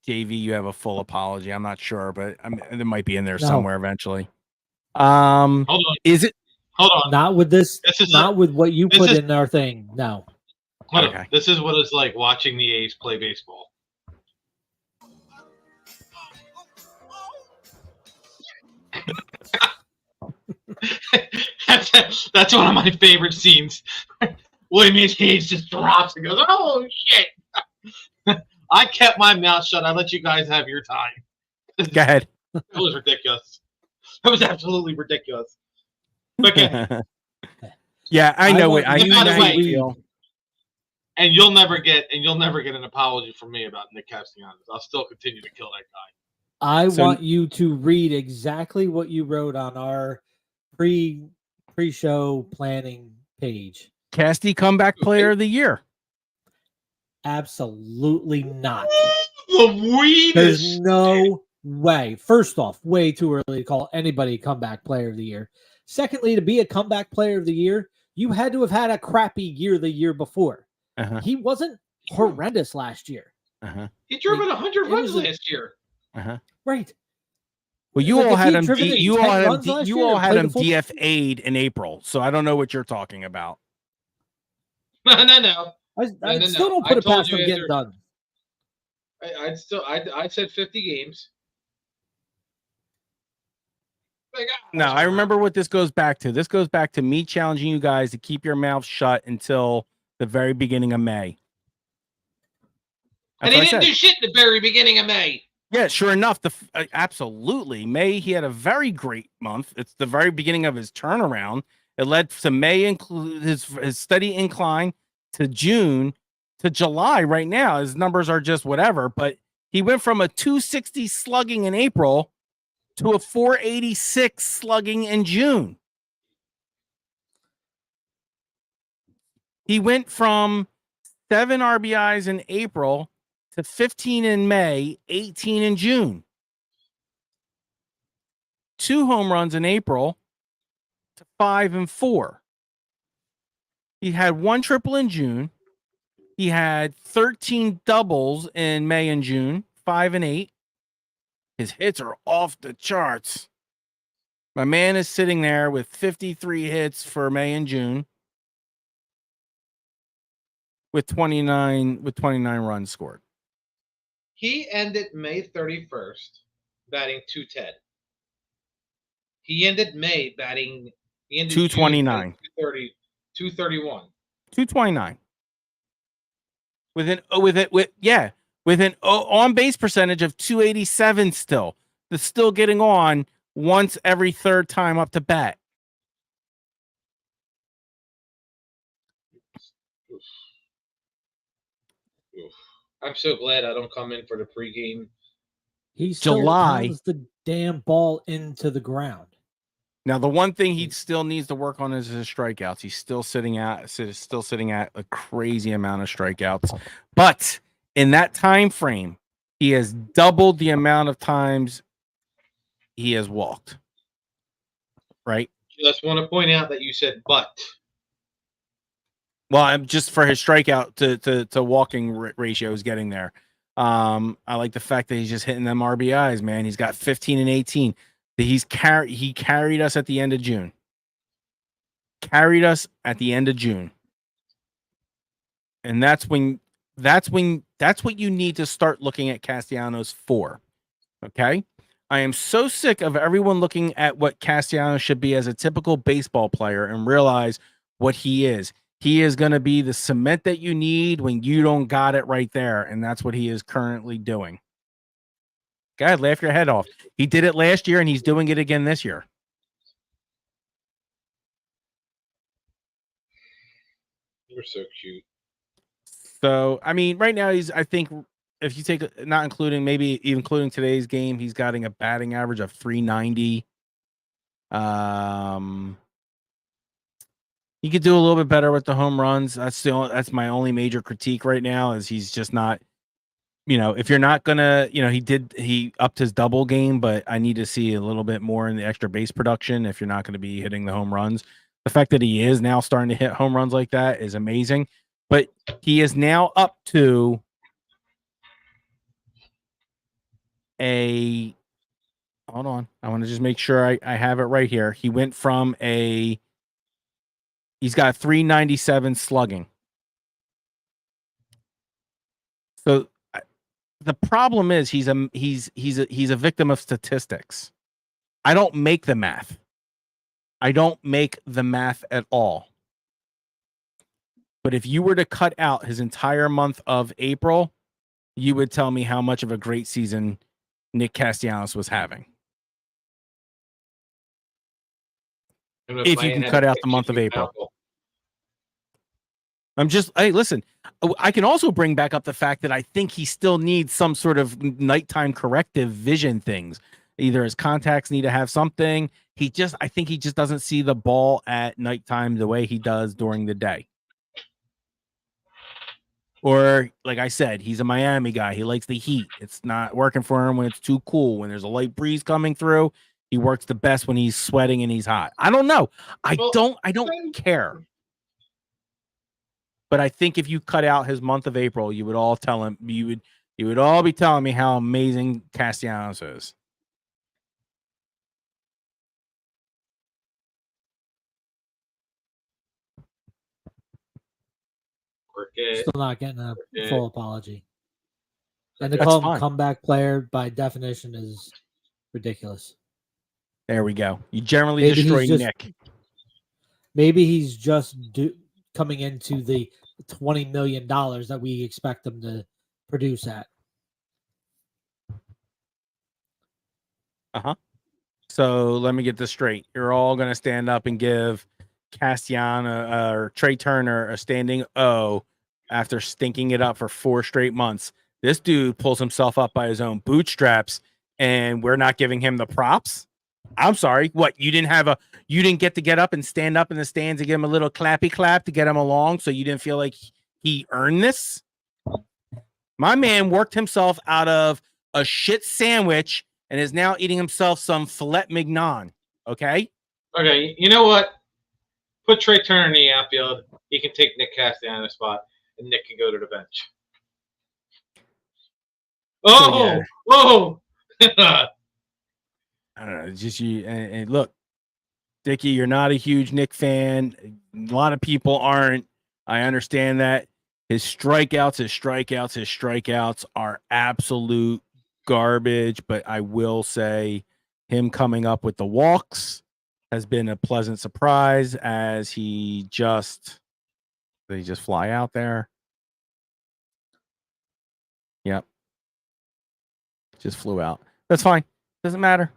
JV, you have a full apology. I'm not sure, but it might be in there somewhere eventually. Hold on. Is it? Hold on. Not with this. Not with what you put in our thing. No. Hold on. This is what it's like watching the A's play baseball. That's one of my favorite scenes. William H. Hayes just drops and goes, "Oh shit!" I kept my mouth shut. I let you guys have your time. Go ahead. It was ridiculous. It was absolutely ridiculous. Okay. Yeah, I know it. I by know the how way, you feel. And you'll never get an apology from me about Nick Castellanos. I'll still continue to kill that guy. I want you to read exactly what you wrote on our pre-show planning page. Casty comeback player of the year. Absolutely not. The There's no way. First off, way too early to call anybody comeback player of the year. Secondly, to be a comeback player of the year, you had to have had a crappy year the year before. Uh-huh. He wasn't horrendous last year. Uh-huh. He drove in 100 runs last year. Uh-huh. Right. Well, you all had him. You all had him DFA'd in April, so I don't know what you're talking about. No. I still don't put it past him getting done. I said 50 games. Like, No, I remember what this goes back to. This goes back to me challenging you guys to keep your mouth shut until the very beginning of May. And That's he what I didn't said. do shit in the very beginning of May. Yeah, sure enough, absolutely. May, he had a very great month. It's the very beginning of his turnaround. It led to May, include his steady incline to June to July. Right now, his numbers are just whatever. But he went from a 260 slugging in April to a 486 slugging in June. He went from 7 RBIs in April to 15 in May, 18 in June. 2 home runs in April to 5 and 4. He had 1 triple in June. He had 13 doubles in May and June, 5 and 8. His hits are off the charts. My man is sitting there with 53 hits for May and June with 29 runs scored. He ended May 31st batting 210. He ended May batting 229. 231. 229. With an on base percentage of 287 still. That's still getting on once every third time up to bat. Oof. I'm so glad I don't come in for the pregame. He still July. pounds the damn ball into the ground. Now, the one thing he still needs to work on is his strikeouts. He's still sitting at a crazy amount of strikeouts. But in that time frame, he has doubled the amount of times he has walked. Right? Just want to point out that you said but. Well, I'm just for his strikeout to walking ratio is getting there. I like the fact that he's just hitting them RBIs, man. He's got 15 and 18. He carried us at the end of June. And that's what you need to start looking at Castellanos for. Okay? I am so sick of everyone looking at what Castellanos should be as a typical baseball player and realize what he is. He is going to be the cement that you need when you don't got it right there, and that's what he is currently doing. Go ahead, laugh your head off. He did it last year, and he's doing it again this year. You're so cute. So, I mean, right now I think if you take, not including, maybe even including today's game, he's getting a batting average of 390. He could do a little bit better with the home runs. That's my only major critique right now is he's just not, if you're not gonna, he upped his double game, but I need to see a little bit more in the extra base production if you're not going to be hitting the home runs. The fact that he is now starting to hit home runs like that is amazing, but he is now up to hold on. I want to just make sure I have it right here. He went from he's got 397 slugging. So the problem is he's a victim of statistics. I don't make the math. I don't make the math at all. But if you were to cut out his entire month of April, you would tell me how much of a great season Nick Castellanos was having. If you can cut out the month of April. Hey, listen, I can also bring back up the fact that I think he still needs some sort of nighttime corrective vision things. Either his contacts need to have something. I think he just doesn't see the ball at nighttime the way he does during the day. Or, like I said, he's a Miami guy. He likes the heat. It's not working for him when it's too cool. When there's a light breeze coming through, he works the best when he's sweating and he's hot. I don't know. I don't care. But I think if you cut out his month of April, you would all tell him, you would all be telling me how amazing Castellanos is. Still not getting a full apology. And to That's call him fine. a comeback player by definition is ridiculous. There we go. You generally Maybe he's destroy just- Nick. Maybe he's just coming into the $20 million that we expect him to produce at. So let me get this straight. You're all going to stand up and give Castellanos or Trey Turner a standing O after stinking it up for 4 straight months. This dude pulls himself up by his own bootstraps, and we're not giving him the props. I'm sorry. What, you didn't get to get up and stand up in the stands and give him a little clappy clap to get him along, so you didn't feel like he earned this? My man worked himself out of a shit sandwich and is now eating himself some filet mignon. Okay. Okay, you know what? Put Trey Turner in the outfield. He can take Nick Castellanos' spot, and Nick can go to the bench. Oh, yeah. whoa! I don't know. It's just you. And look, Dickie, you're not a huge Nick fan. A lot of people aren't. I understand that. His strikeouts are absolute garbage. But I will say, him coming up with the walks has been a pleasant surprise, as they just fly out there. Yep. Just flew out. That's fine. Doesn't matter.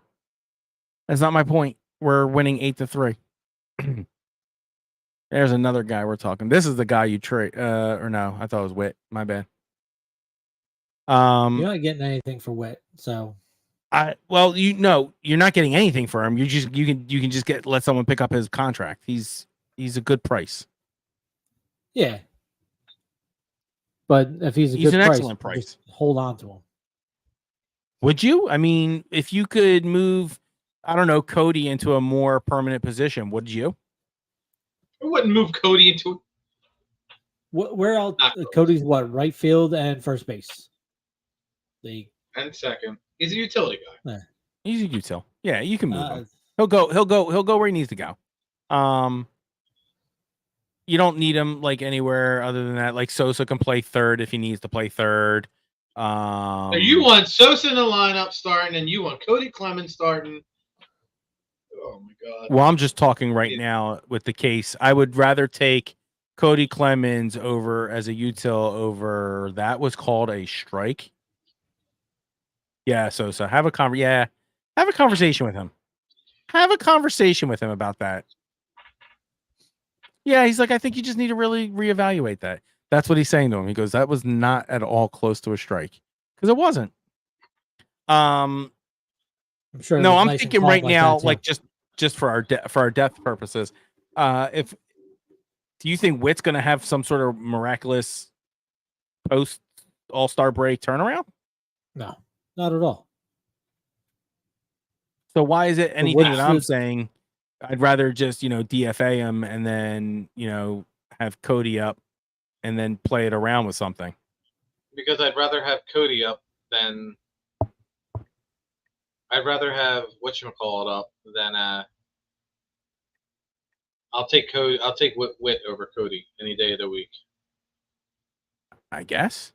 That's not my point. We're winning 8-3. There's another guy we're talking. This is the guy you trade. Or no, I thought it was Witt. My bad. You're not getting anything for Witt, so You're not getting anything for him. You can just let someone pick up his contract. He's a good price. yeah. But if he's He's good an price, excellent price. just hold on to him. Would you? I mean, if you could move, I don't know, Cody into a more permanent position, would you? I wouldn't move Cody into. Where else? Not close. Cody's what? Right field and first base. And second, he's a utility guy. He's a util. Yeah, you can move Uh, him. He'll go where he needs to go. You don't need him like anywhere other than that. Like Sosa can play third if he needs to play third. So you want Sosa in the lineup starting, and you want Cody Clemens starting. Oh my God! Well, I'm just talking right now with the case. I would rather take Cody Clemens over as a util over that was called a strike. Yeah, Sosa, have a conversation with him. Have a conversation with him about that. Yeah, he's like, I think you just need to really reevaluate that. That's what he's saying to him. He goes, that was not at all close to a strike because it wasn't. I'm sure. No, it was I'm nice and thinking calm right now, that, like just for our depth purposes. Do you think Witt's going to have some sort of miraculous post All-Star break turnaround? No, not at all. So why is it anything that I'm Witt's- saying? I'd rather just DFA him and then have Cody up and then play it around with something. Because I'd rather have Cody up than I'd rather have whatchamacallit up than I'll take Witt over Cody any day of the week. I guess.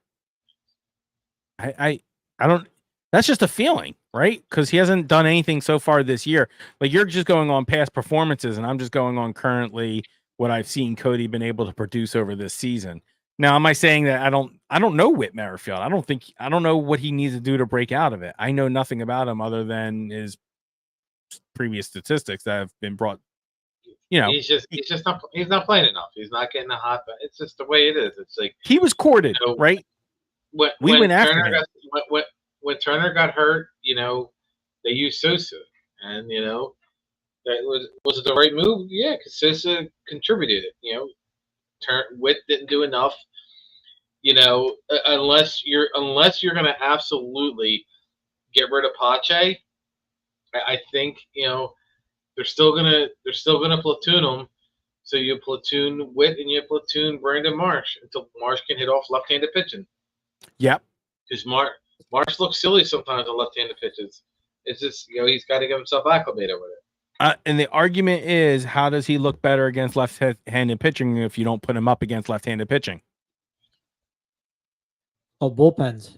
I don't. That's just a feeling, right? Because he hasn't done anything so far this year. Like you're just going on past performances, and I'm just going on currently what I've seen Cody been able to produce over this season. Now, am I saying that I don't know Whit Merrifield? I don't know what he needs to do to break out of it. I know nothing about him other than his previous statistics that have been brought. He's not playing enough. He's not getting a hot. It's just the way it is. It's like he was courted, right? We went after Turner him. When Turner got hurt, they used Sosa, and that was it the right move? Yeah, because Sosa contributed. Witt didn't do enough. Unless you're going to absolutely get rid of Pache, I think they're still gonna platoon him. So you platoon Witt and you platoon Brandon Marsh until Marsh can hit off left-handed pitching. Yep. Because Marsh looks silly sometimes on left-handed pitches. It's just he's got to get himself acclimated with it. And the argument is, how does he look better against left-handed pitching if you don't put him up against left-handed pitching? Oh, bullpens.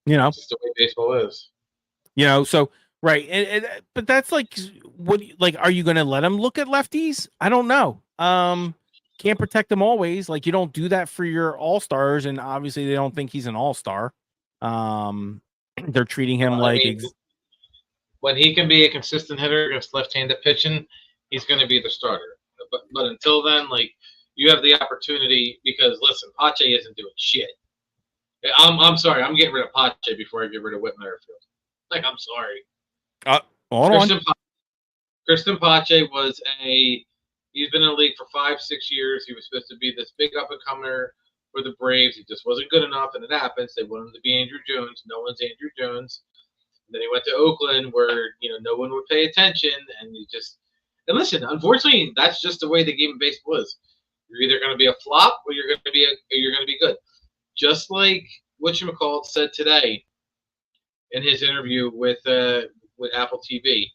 It's just the way baseball is. So Right. But that's like, like, are you going to let him look at lefties? I don't know. Can't protect them always. Like, you don't do that for your all-stars. And obviously they don't think he's an all-star. They're treating him Well, I like, mean, when he can be a consistent hitter against left-handed pitching, he's going to be the starter. But until then, like, you have the opportunity because listen, Pache isn't doing shit. I'm sorry, I'm getting rid of Pache before I get rid of Whit Merrifield. Like, I'm sorry. hold on. Kristen Pache was he's been in the league for 5-6 years. He was supposed to be this big up and comer for the Braves. He just wasn't good enough, and it happens. They wanted him to be Andrew Jones. No one's Andrew Jones. And then he went to Oakland, where no one would pay attention, and and listen. Unfortunately, that's just the way the game of baseball is. You're either going to be a flop or you're going to be good. Just like whatchamacallit said today in his interview with Apple TV.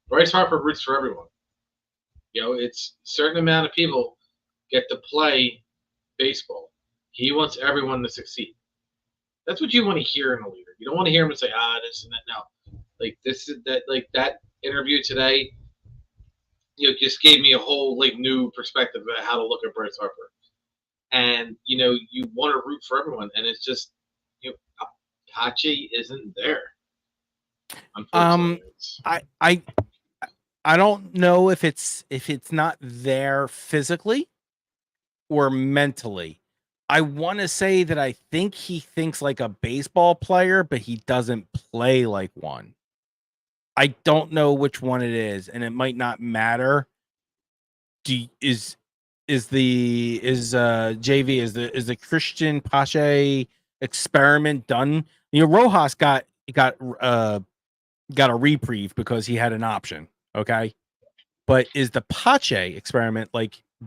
Bryce Harper roots for everyone. It's a certain amount of people get to play baseball. He wants everyone to succeed. That's what you want to hear in a leader. You don't want to hear him say, this and that. No. Like that interview today, just gave me a whole new perspective about how to look at Bryce Harper. And you want to root for everyone, and it's just Pache isn't there. Unfortunately. I don't know if it's not there physically or mentally. I want to say that I think he thinks like a baseball player, but he doesn't play like one. I don't know which one it is, and it might not matter. Is the Christian Pache experiment done? Rojas got a reprieve because he had an option. Okay. But is the Pache experiment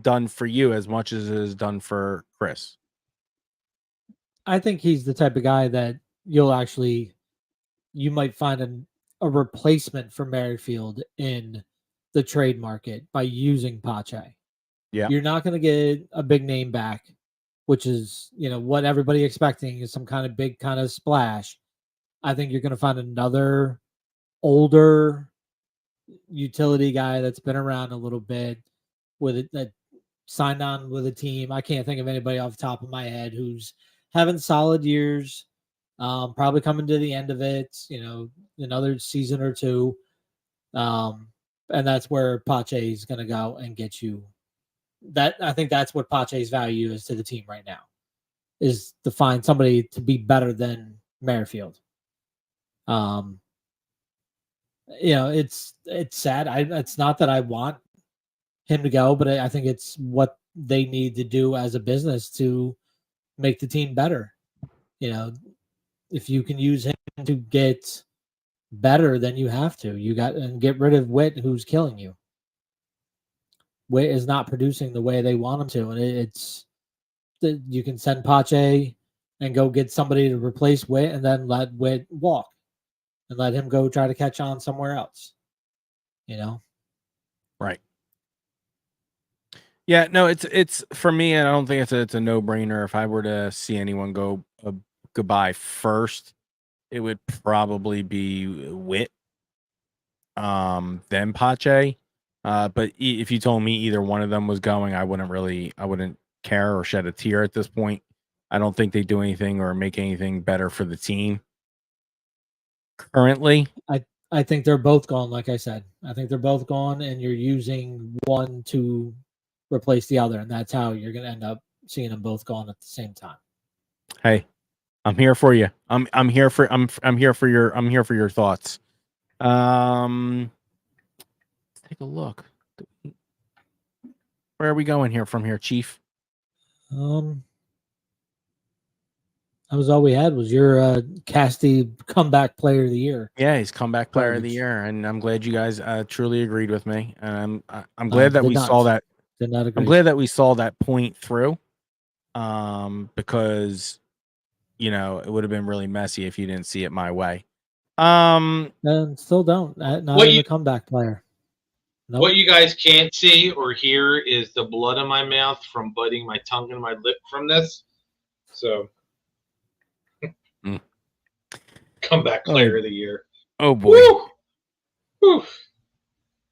done for you as much as it is done for Chris? I think he's the type of guy that you might find a replacement for Merrifield in the trade market by using Pache. Yeah. You're not going to get a big name back, which is, what everybody expecting is some kind of big kind of splash. I think you're going to find another older utility guy that's been around a little bit with it, that signed on with a team. I can't think of anybody off the top of my head who's having solid years, probably coming to the end of it, another season or two. And that's where Pache is going to go and get you that. I think that's what Pache's value is to the team right now, is to find somebody to be better than Merrifield. It's sad. It's not that I want him to go, but I think it's what they need to do as a business to make the team better. If you can use him to get better, then you have to. And get rid of Whit, who's killing you. Whit is not producing the way they want him to, and you can send Pache and go get somebody to replace Whit, and then let Whit walk. And let him go try to catch on somewhere else. Right. Yeah, no, it's for me, and I don't think it's a no-brainer. If I were to see anyone go goodbye first, it would probably be Whit, then Pache. But if you told me either one of them was going, I wouldn't care or shed a tear at this point. I don't think they do anything or make anything better for the team. Currently, I think they're both gone. Like I said, I think they're both gone, and you're using one to replace the other, and that's how you're going to end up seeing them both gone at the same time. Hey, I'm here for you. I'm here for your thoughts. Let's take a look. Where are we going here from here, Chief? That was all we had. Was your Casty comeback player of the year? Yeah, he's comeback player of the year, and I'm glad you guys truly agreed with me. And I'm glad that we saw that. Did not agree. I'm glad that we saw that point through, because it would have been really messy if you didn't see it my way. And still don't. Not even a comeback player. Nope. What you guys can't see or hear is the blood in my mouth from biting my tongue and my lip from this. So. Comeback player of the year. Oh boy. Woo! Whew.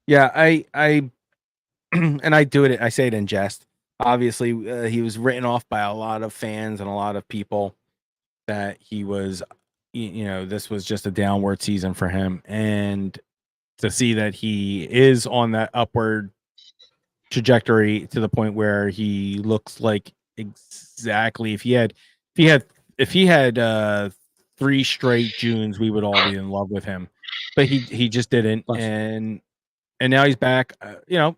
Yeah, I and I do it. I say it in jest. Obviously, he was written off by a lot of fans and a lot of people that he was, this was just a downward season for him, and to see that he is on that upward trajectory to the point where he looks like exactly if he had 3 straight Junes, we would all be in love with him, but he just didn't, Bless you. and now he's back.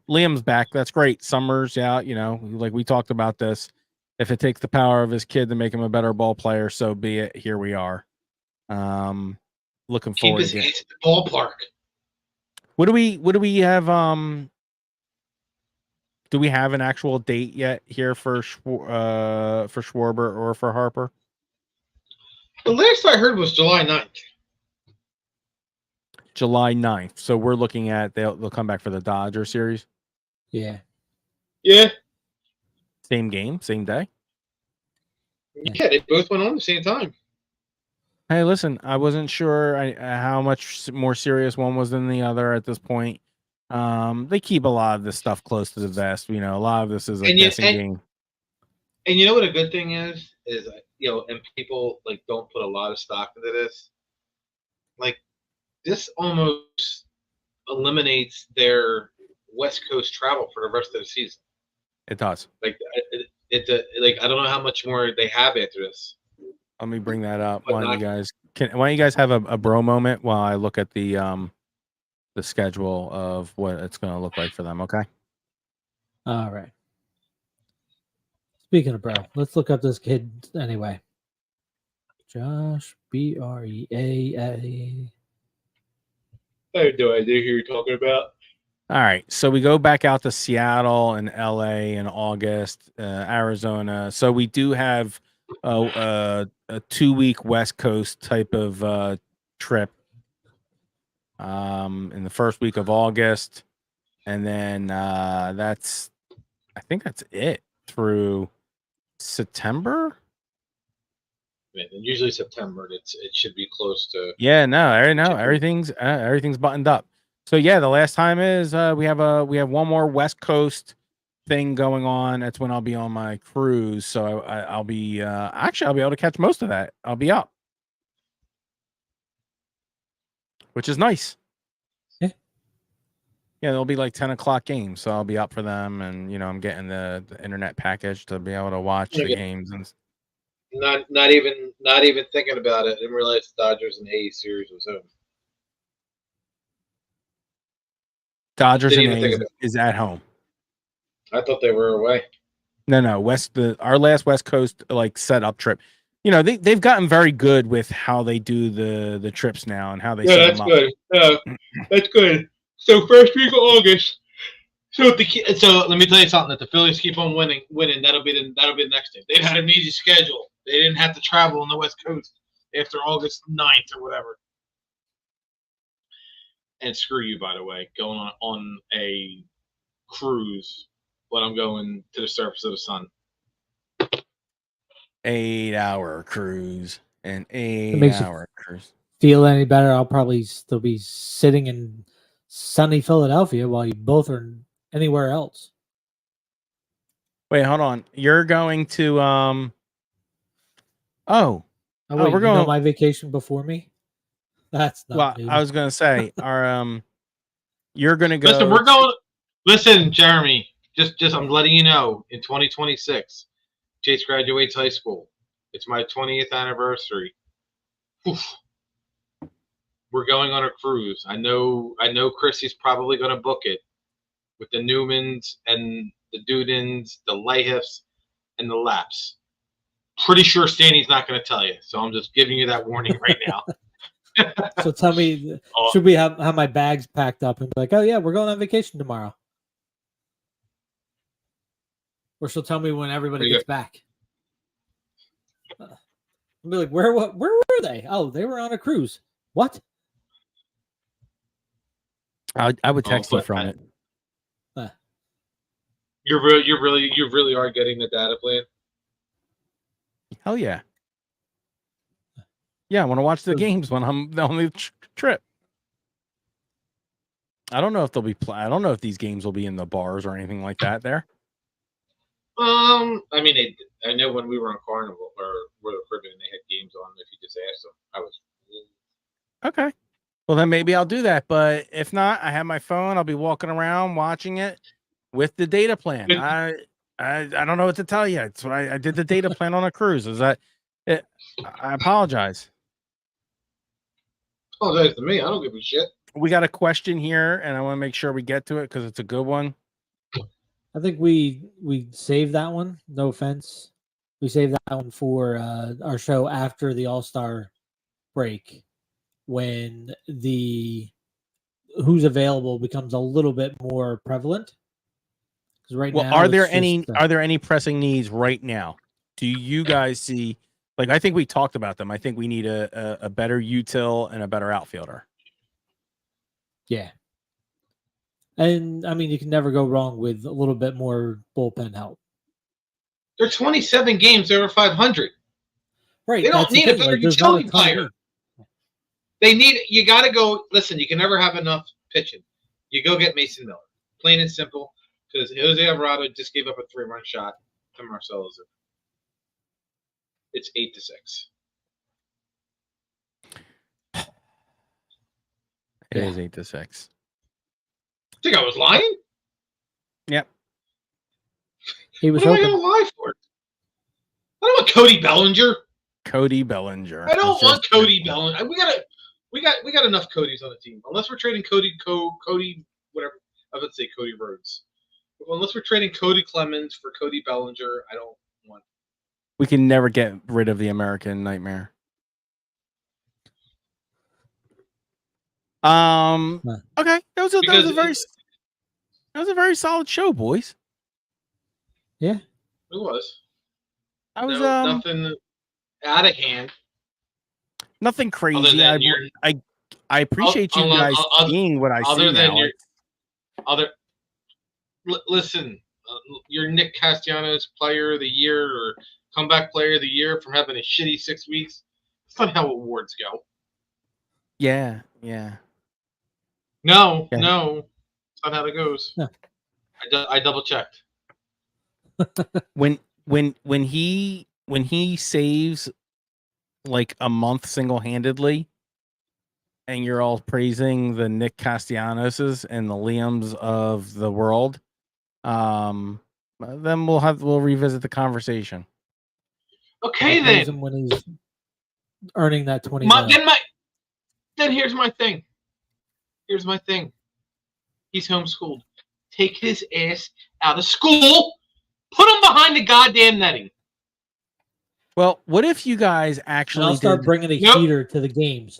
Liam's back. That's great. Summer's out. Like we talked about this. If it takes the power of his kid to make him a better ball player, so be it. Here we are. Looking Keep forward his to ace at the ballpark. What do we have? Do we have an actual date yet here for Schwarber or for Harper? The last I heard was July 9th. July 9th. So we're looking at they'll come back for the Dodger series. Yeah. Yeah. Same game, same day. Yeah, they both went on the same time. Hey, listen, I wasn't sure how much more serious one was than the other at this point. They keep a lot of this stuff close to the vest. A lot of this is a guessing game. And you know what a good thing is and people like don't put a lot of stock into this. Like this almost eliminates their West Coast travel for the rest of the season. It does. Like like I don't know how much more they have after this. Let me bring that up. But Why don't you guys have a bro moment while I look at the schedule of what it's going to look like for them? Okay. All right. Speaking of bro, let's look up this kid anyway. Josh Breaa. I have no idea who you're talking about. All right. So we go back out to Seattle and LA in August, Arizona. So we do have a 2-week West Coast type of trip in the first week of August. And then I think that's it through September. And usually September, it should be close to. Yeah, no, everything's buttoned up. So yeah, the last time is we have one more West Coast thing going on. That's when I'll be on my cruise. So I'll be actually I'll be able to catch most of that. I'll be up, which is nice. Yeah, there'll be like 10 o'clock games, so I'll be up for them, and I'm getting the internet package to be able to watch the games and. Not even thinking about it. I didn't realize the Dodgers and A's series was over. Dodgers and A's is at home. I thought they were away. No, our last West Coast setup trip. They've gotten very good with how they do the trips now and how they set them up. Good. That's good. So first week of August. So let me tell you something. If the Phillies keep on winning, that'll be the next thing. They've had an easy schedule. They didn't have to travel on the West Coast after August 9th or whatever. And screw you, by the way, going on a cruise, but I'm going to the surface of the sun. 8-hour cruise. An 8-hour cruise. Feel any better? I'll probably still be sitting in sunny Philadelphia while you both are anywhere else. Wait, hold on. You're going to we're going my vacation before me. That's not well. I was going to say, you're going to go. Listen, Listen, Jeremy. Just I'm letting you know. In 2026, Chase graduates high school. It's my 20th anniversary. Oof. We're going on a cruise. I know Chrissy's probably going to book it with the Newmans and the Dudens, the Lighthiffs, and the Laps. Pretty sure Stanley's not going to tell you, so I'm just giving you that warning right now. So tell me, should we have my bags packed up and be like, oh yeah, we're going on vacation tomorrow? Or she'll tell me when everybody gets back. I'll be like, where were they? Oh, they were on a cruise. What? I would text you from it. You really are getting the data plan? Hell yeah. Yeah, I want to watch the games when I'm on the trip. I don't know if they'll be. I don't know if these games will be in the bars or anything like that. There. I mean, I know when we were on Carnival or Royal Caribbean, they had games on. If you just asked them, I was. Okay. Well, then maybe I'll do that. But if not, I have my phone. I'll be walking around watching it with the data plan. Good. I don't know what to tell you. It's what I did the data plan on a cruise. Is that it? I apologize. Apologize to me. I don't give a shit. We got a question here, and I want to make sure we get to it because it's a good one. I think we saved that one. No offense, we saved that one for our show after the All-Star break, when the who's available becomes a little bit more prevalent. Because right now, Are there it's any just, are there any pressing needs right now? Do you guys see? Like, I think we talked about them. I think we need a better util and a better outfielder. yeah. And I mean, you can never go wrong with a little bit more bullpen help. They're 27 games over 500. Right. They don't that's the need a thing, better like, there's not a utility ton of player. need. They need. You got to go. Listen, you can never have enough pitching. You go get Mason Miller, plain and simple. Because Jose Alvarado just gave up a 3-run shot to Marcell Ozuna. It's 8-6. It is 8-6. Think I was lying? Yep. He was What am I hoping. going to lie for? I don't want Cody Bellinger. Cody Bellinger. I don't It's want just- Cody Bellinger. We got enough Codys on the team. Unless we're trading Cody, whatever. I would say Cody Rhodes. Unless we're trading Cody Clemens for Cody Bellinger, I don't want. We can never get rid of the American Nightmare. Huh. Okay, that was a Because very solid show, boys. it was. I was Nothing out of hand. nothing Other crazy. than I appreciate you guys seeing what I see now. Listen, your Nick Castellanos Player of the Year or Comeback Player of the Year from having a shitty 6 weeks. It's not how awards go. Yeah. No, Yeah. no, it's not how that goes. No. I double checked. When he saves like a month single-handedly, and you're all praising the Nick Castellanoses and the Liams of the world, then we'll revisit the conversation. Okay, I'll praise then. him when he's earning that 20 Then here's my thing. Here's my thing. He's homeschooled. Take his ass out of school. Put him behind the goddamn netting. Well, what if you guys And actually I'll start did? bringing a Nope. heater to the games.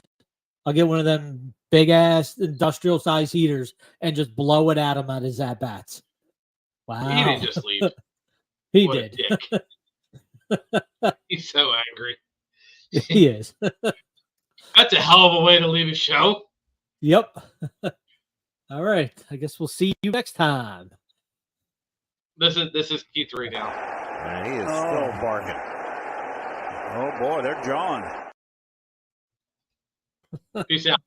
I'll get one of them big ass industrial size heaters and just blow it at him at his at bats. Wow. He didn't just leave. He What a did. dick. He's so angry. He is. That's a hell of a way to leave a show. Yep. All right. I guess we'll see you next time. This is Q3 now. And he is still barking. Oh boy, they're jawing. Peace out.